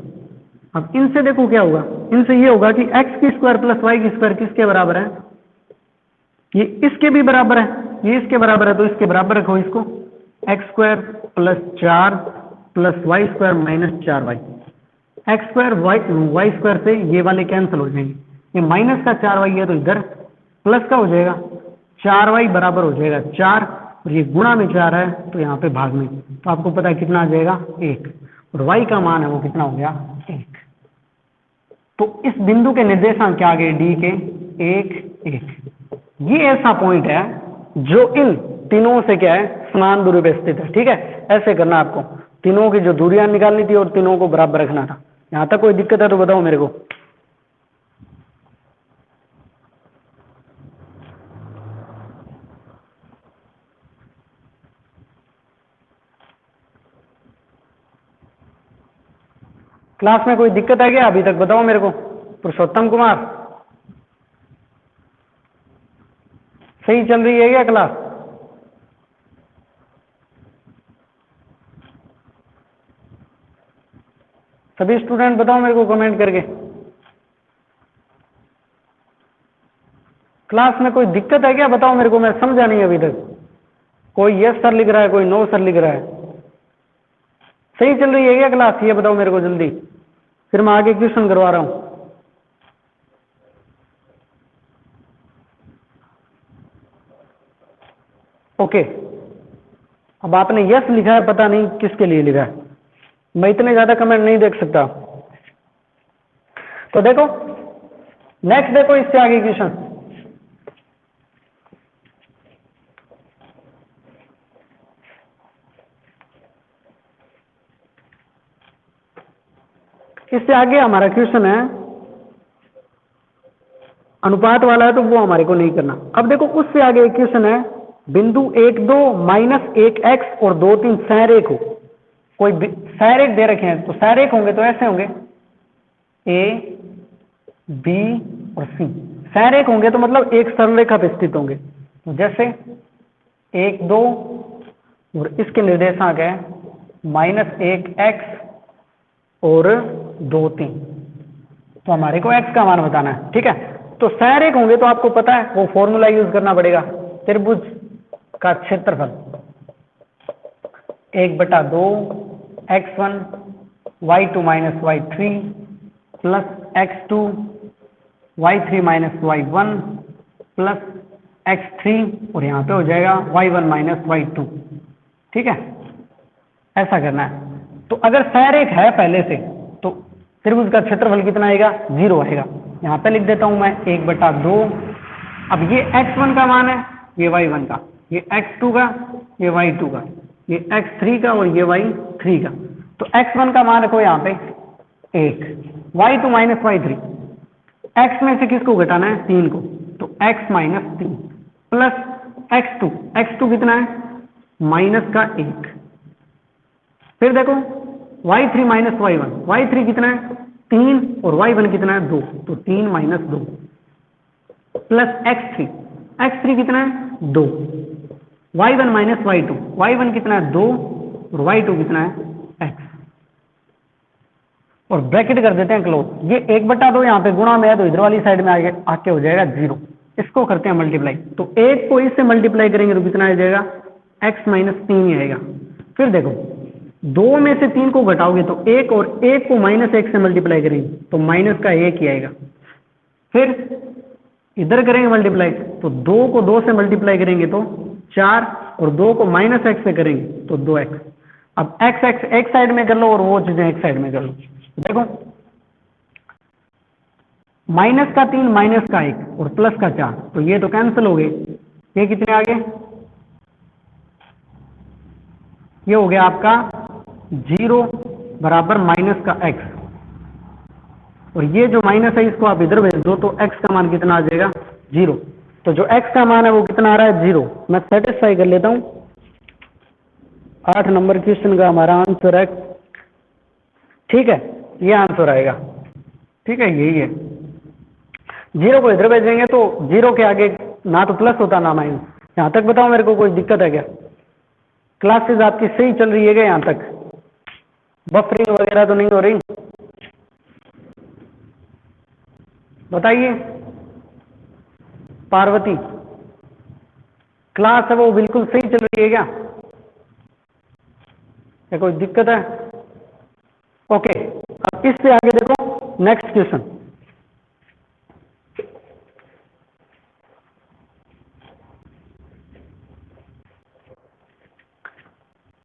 अब इनसे देखो क्या होगा, इनसे ये होगा कि x की स्क्वायर प्लस वाई की स्क्वायर किसके बराबर है, ये इसके भी बराबर है, ये इसके बराबर है, तो इसके बराबर रखो इसको, x square plus 4 plus y square minus 4y। X square y square से ये वाले कैंसिल हो जाएंगे, ये माइनस का 4y है तो इधर प्लस का हो जाएगा, 4y बराबर हो जाएगा 4, और ये गुणा में 4 है तो यहाँ पे भाग में, तो आपको पता है कितना आ जाएगा 1, और y का मान है वो कितना हो गया 1। तो इस बिंदु के निर्देशांक क्या आ गए डी के 1 1। ये ऐसा पॉइंट है जो इन तीनों से क्या है समान दूरी पे स्थित है। ठीक है, ऐसे करना आपको, तीनों की जो दूरियां निकालनी थी और तीनों को बराबर रखना था। यहां तक कोई दिक्कत है तो बताओ मेरे को। क्लास में कोई दिक्कत है क्या अभी तक, बताओ मेरे को। पुरुषोत्तम कुमार, सही चल रही है क्या क्लास? सभी स्टूडेंट बताओ मेरे को कमेंट करके। क्लास में कोई दिक्कत है क्या, बताओ मेरे को, मैं समझा नहीं अभी तक। कोई यस सर लिख रहा है, कोई नो सर लिख रहा है। सही चल रही है क्या क्लास, ये बताओ मेरे को जल्दी, फिर मैं आगे क्वेश्चन करवा रहा हूं। ओके, अब आपने यस लिखा है, पता नहीं किसके लिए लिखा है, मैं इतने ज्यादा कमेंट नहीं देख सकता। तो देखो नेक्स्ट, देखो इससे आगे क्वेश्चन, इससे आगे हमारा क्वेश्चन है अनुपात वाला है तो वो हमारे को नहीं करना। अब देखो उससे आगे एक क्वेश्चन है बिंदु 1 2 माइनस 1x और 2 3 सहरेख हो। कोई सहरेख दे रखे हैं, तो सहरेख होंगे तो ऐसे होंगे A B और C। सहरेख होंगे तो मतलब एक सरलरेखा पे स्थित होंगे, तो जैसे 1 2 और इसके निर्देशांक है -1x और 2 3, तो हमारे को x का मान बताना है। ठीक है, तो सहरेख होंगे तो आपको पता है वो फॉर्मूला यूज करना पड़ेगा, त्रिभुज का क्षेत्रफल 1/2 x1 y2 - y3 plus x2 y3 minus y1 plus x3 और यहाँ पे हो जाएगा y1 माइनस y2। ठीक है, ऐसा करना है। तो अगर सैरेख है पहले से तो त्रिभुज का क्षेत्रफल कितना आएगा, 0 आएगा। यहाँ पे लिख देता हूं मैं 1/2। अब ये x1 का मान है, ये y1 का, ये x2 का, ये y2 का, ये x3 का और ये y3 का। तो x1 का मान रखो यहाँ पे 1, y2 माइनस y3, x में से किसको घटाना है, 3 को, तो x minus 3 plus x2, x2 कितना है, माइनस का 1। फिर देखो y3 माइनस y1, y3 कितना है 3 और y1 कितना है 2, तो 3 माइनस 2 प्लस x3, x3 कितना है 2, y1 माइनस y2, y1 कितना है 2 और y2 कितना है x, और ब्रैकेट कर देते हैं क्लोज। ये 1/2 यहाँ पे गुणा में है तो इधर वाली साइड में आगे आके हो जाएगा 0। इसको करते हैं मल्टीप्लाई, तो 1 को इससे मल्टीप्लाई करेंगे तो कितना आ जाएगा, x माइनस 3 ही आएगा। फिर देखो 2 में से 3 को घटाओगे तो 1 और 1 को माइनस 1 से मल्टीप्लाई करेंगे तो माइनस का 1 ही आएगा। फिर इधर करेंगे मल्टीप्लाई तो 2 को 2 से मल्टीप्लाई करेंगे तो 4 और 2 को माइनस x से करेंगे तो 2x। अब x एक साइड में कर लो और वो चीजें एक साइड में कर लो। देखो माइनस का 3 माइनस का 1 और प्लस का 4, तो ये तो कैंसिल हो गए। ये कितने आ गए, ये हो गया आपका 0 बराबर माइनस का x, और ये जो माइनस है इसको आप इधर भेज दो तो x का मान कितना आ जाएगा, 0। तो जो x का मान है वो कितना आ रहा है, 0। मैं सेटिस्फाई कर लेता हूं। 8 नंबर क्वेश्चन का हमारा आंसर है, ठीक है, ये आंसर आएगा। ठीक है, यही है। 0 को इधर भेजेंगे तो 0 के आगे ना तो प्लस होता ना माइनस। यहां तक बताओ मेरे को कोई दिक्कत है क्या, क्लासेस आपकी सही चल रही है क्या, यहां तक बफरिंग वगैरह तो नहीं हो रही, बताइए। पार्वती, क्लास है वो बिल्कुल सही चल रही है क्या, या कोई दिक्कत है? ओके, अब इससे आगे देखो नेक्स्ट क्वेश्चन।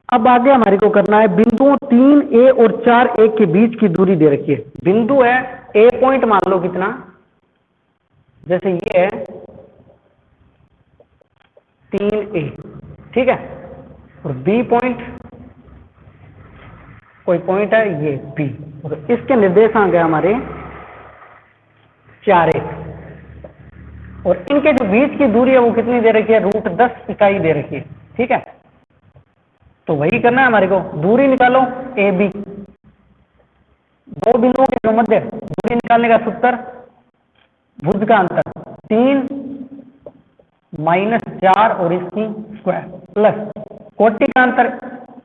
अब आगे हमारे को करना है बिंदुओं 3a और 4a के बीच की दूरी दे रखी है। बिंदु है a पॉइंट, मान लो कितना, जैसे ये है 3a, ठीक है, और b पॉइंट, कोई पॉइंट है ये b, और इसके निर्देशांक है हमारे 4a, और इनके जो बीच की दूरी है वो कितनी दे रखी है, √10 इकाई दे रखी है। ठीक है, तो वही करना है हमारे को, दूरी निकालो ए बी, दो बिंदुओं के जो मध्य दूरी निकालने का सूत्र, भुज का अंतर 3 - 4 और इसकी स्क्वायर प्लस कोटि का अंतर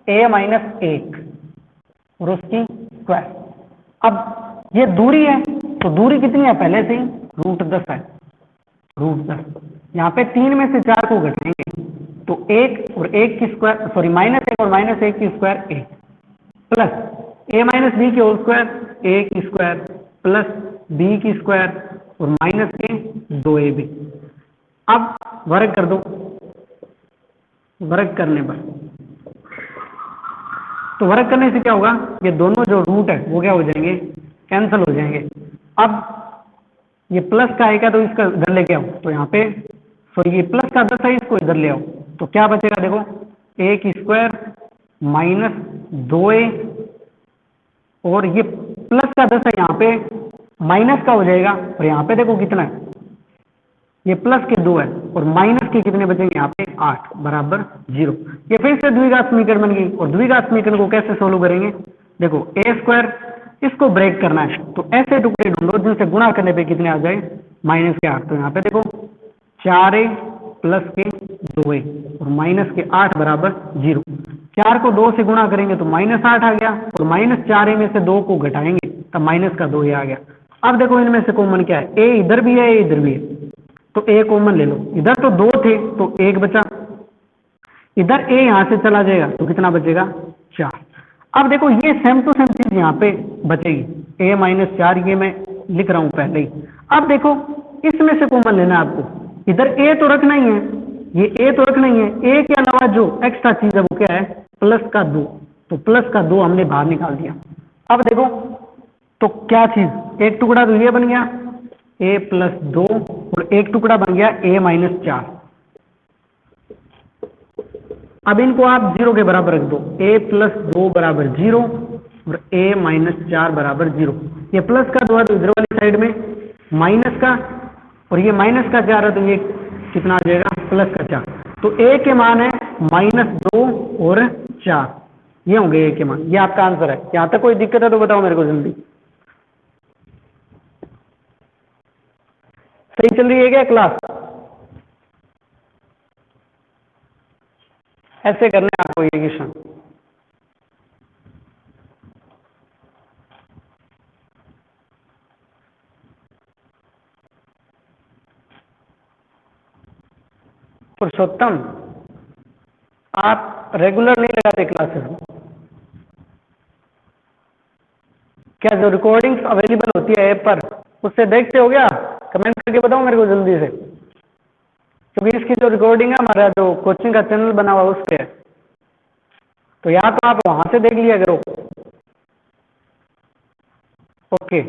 a - 1 और उसकी स्क्वायर। अब ये दूरी है तो दूरी कितनी है पहले से ही, √10 है, √10। यहाँ पे 3 में से 4 को घटाएंगे तो 1 और 1 की स्क्वायर, सॉरी -1 और -1 की स्क्वायर 1 प्लस a - b की होल स्क्वायर a की स्क्वायर प्लस b की स्क्वायर और माइनस के 2ab। अब वर्ग कर दो, वर्ग करने पर तो वर्ग करने से क्या होगा, ये दोनों जो रूट है वो क्या हो जाएंगे, कैंसिल हो जाएंगे। अब ये प्लस का आएगा तो इसका इधर लेके आओ, तो यहाँ पे सॉरी ये प्लस का 10 है, इसको इधर ले आओ तो क्या बचेगा, देखो a की स्क्वायर माइनस 2a, और ये प्लस का 10 है यहाँ पे माइनस का हो जाएगा, और यहाँ पे देखो कितना है, ये प्लस के 2 है और माइनस के कितने बचेंगे यहाँ पे 8 बराबर 0। ये फिर से द्विघात समीकरण बन गई, और द्विघात समीकरण को कैसे सोल्व करेंगे, देखो a स्क्वायर, इसको ब्रेक करना है तो ऐसे टुकड़े ढूंढो जिनसे गुणा करने पे कितने आ जाए, -8। तो यहाँ पे देखो 4a प्लस के 2a और माइनस के 8 बराबर 0। 4 को 2 से गुणा करेंगे तो -8 आ गया, और -4a में से 2 को घटाएंगे तब माइनस का 2a आ गया। अब देखो इनमें से कॉमन क्या है, a इधर भी है, a इधर भी है, तो a कॉमन ले लो, इधर तो 2 थे तो 1 बचा, इधर a यहां से चला जाएगा तो कितना बचेगा, 4। अब देखो ये सेम टू सेम चीज यहाँ पे बचेगी, a माइनस 4 ये मैं लिख रहा हूँ पहले ही। अब देखो इसमें से कॉमन लेना है आपको, इधर a तो रखना ही है, ये a तो रखना ही है, a के अलावा जो एक्स्ट्रा चीज है वो क्या है, प्लस का 2, तो प्लस का 2 हमने बाहर निकाल दिया। अब देखो तो क्या चीज, एक टुकड़ा तो ये बन गया a प्लस 2 और एक टुकड़ा बन गया a माइनस 4। अब इनको आप 0 के बराबर रख दो, a प्लस 2 बराबर 0 और a माइनस 4 बराबर 0। ये प्लस का 2 है तो इधर वाली साइड में माइनस का, और ये माइनस का 4 है तो ये कितना आ जाएगा, प्लस का 4। तो a के मान है -2 और 4, ये होंगे a के मान। ये आपका आंसर है। यहां तक कोई दिक्कत है तो बताओ मेरे को जल्दी। सही चल रही है क्या क्लास? ऐसे करने आपको ये क्वेश्चन। पुरुषोत्तम, आप रेगुलर नहीं लगाते क्लासेस? क्या जो रिकॉर्डिंग्स अवेलेबल होती है ऐप पर उससे देखते हो क्या? कमेंट करके बताओ मेरे को जल्दी से, क्योंकि इसकी जो रिकॉर्डिंग है हमारा जो कोचिंग का चैनल बना हुआ उस पर है, तो या तो आप वहां से देख लिया करो। ओके,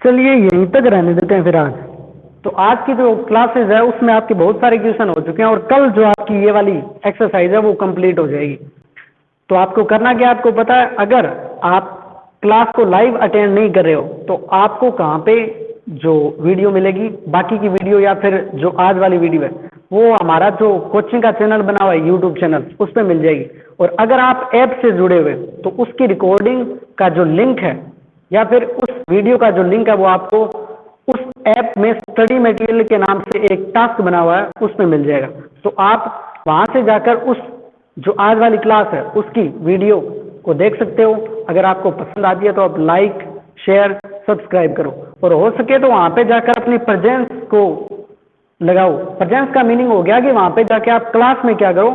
चलिए यहीं तक रहने देते हैं फिर आज। तो आज की जो क्लासेस है उसमें आपके बहुत सारे क्वेश्चन हो चुके हैं, और कल जो आपकी ये वाली एक्सरसाइज है वो कंप्लीट हो जाएगी। तो आपको करना क्या, आपको पता है, अगर आप क्लास को लाइव अटेंड नहीं कर रहे हो तो आपको कहाँ पे जो वीडियो मिलेगी, बाकी की वीडियो या फिर जो आज वाली वीडियो है वो हमारा जो कोचिंग का चैनल बना हुआ है यूट्यूब चैनल, उस पर मिल जाएगी। और अगर आप ऐप से जुड़े हुए तो उसकी रिकॉर्डिंग का जो लिंक है या फिर उस वीडियो का जो लिंक है वो आपको उस ऐप में स्टडी मटेरियल के नाम से एक टास्क बना हुआ है उसमें मिल जाएगा। तो आप वहां से जाकर उस जो आज वाली क्लास है उसकी वीडियो को देख सकते हो। अगर आपको पसंद आती है तो आप लाइक शेयर सब्सक्राइब करो, और हो सके तो वहां पे जाकर अपनी प्रेजेंस को लगाओ। प्रेजेंस का मीनिंग हो गया कि वहां पे जाके आप क्लास में क्या करो,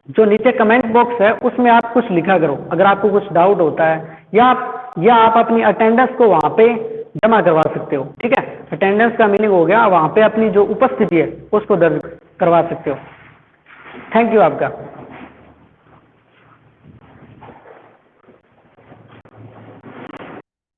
जो नीचे कमेंट बॉक्स है उसमें आप कुछ लिखा करो अगर आपको कुछ डाउट होता है, या आप अपनी अटेंडेंस को वहां पे जमा करवा सकते हो। ठीक है, अटेंडेंस का मीनिंग हो गया वहां पे अपनी जो उपस्थिति है उसको दर्ज करवा सकते हो। थैंक यू आपका।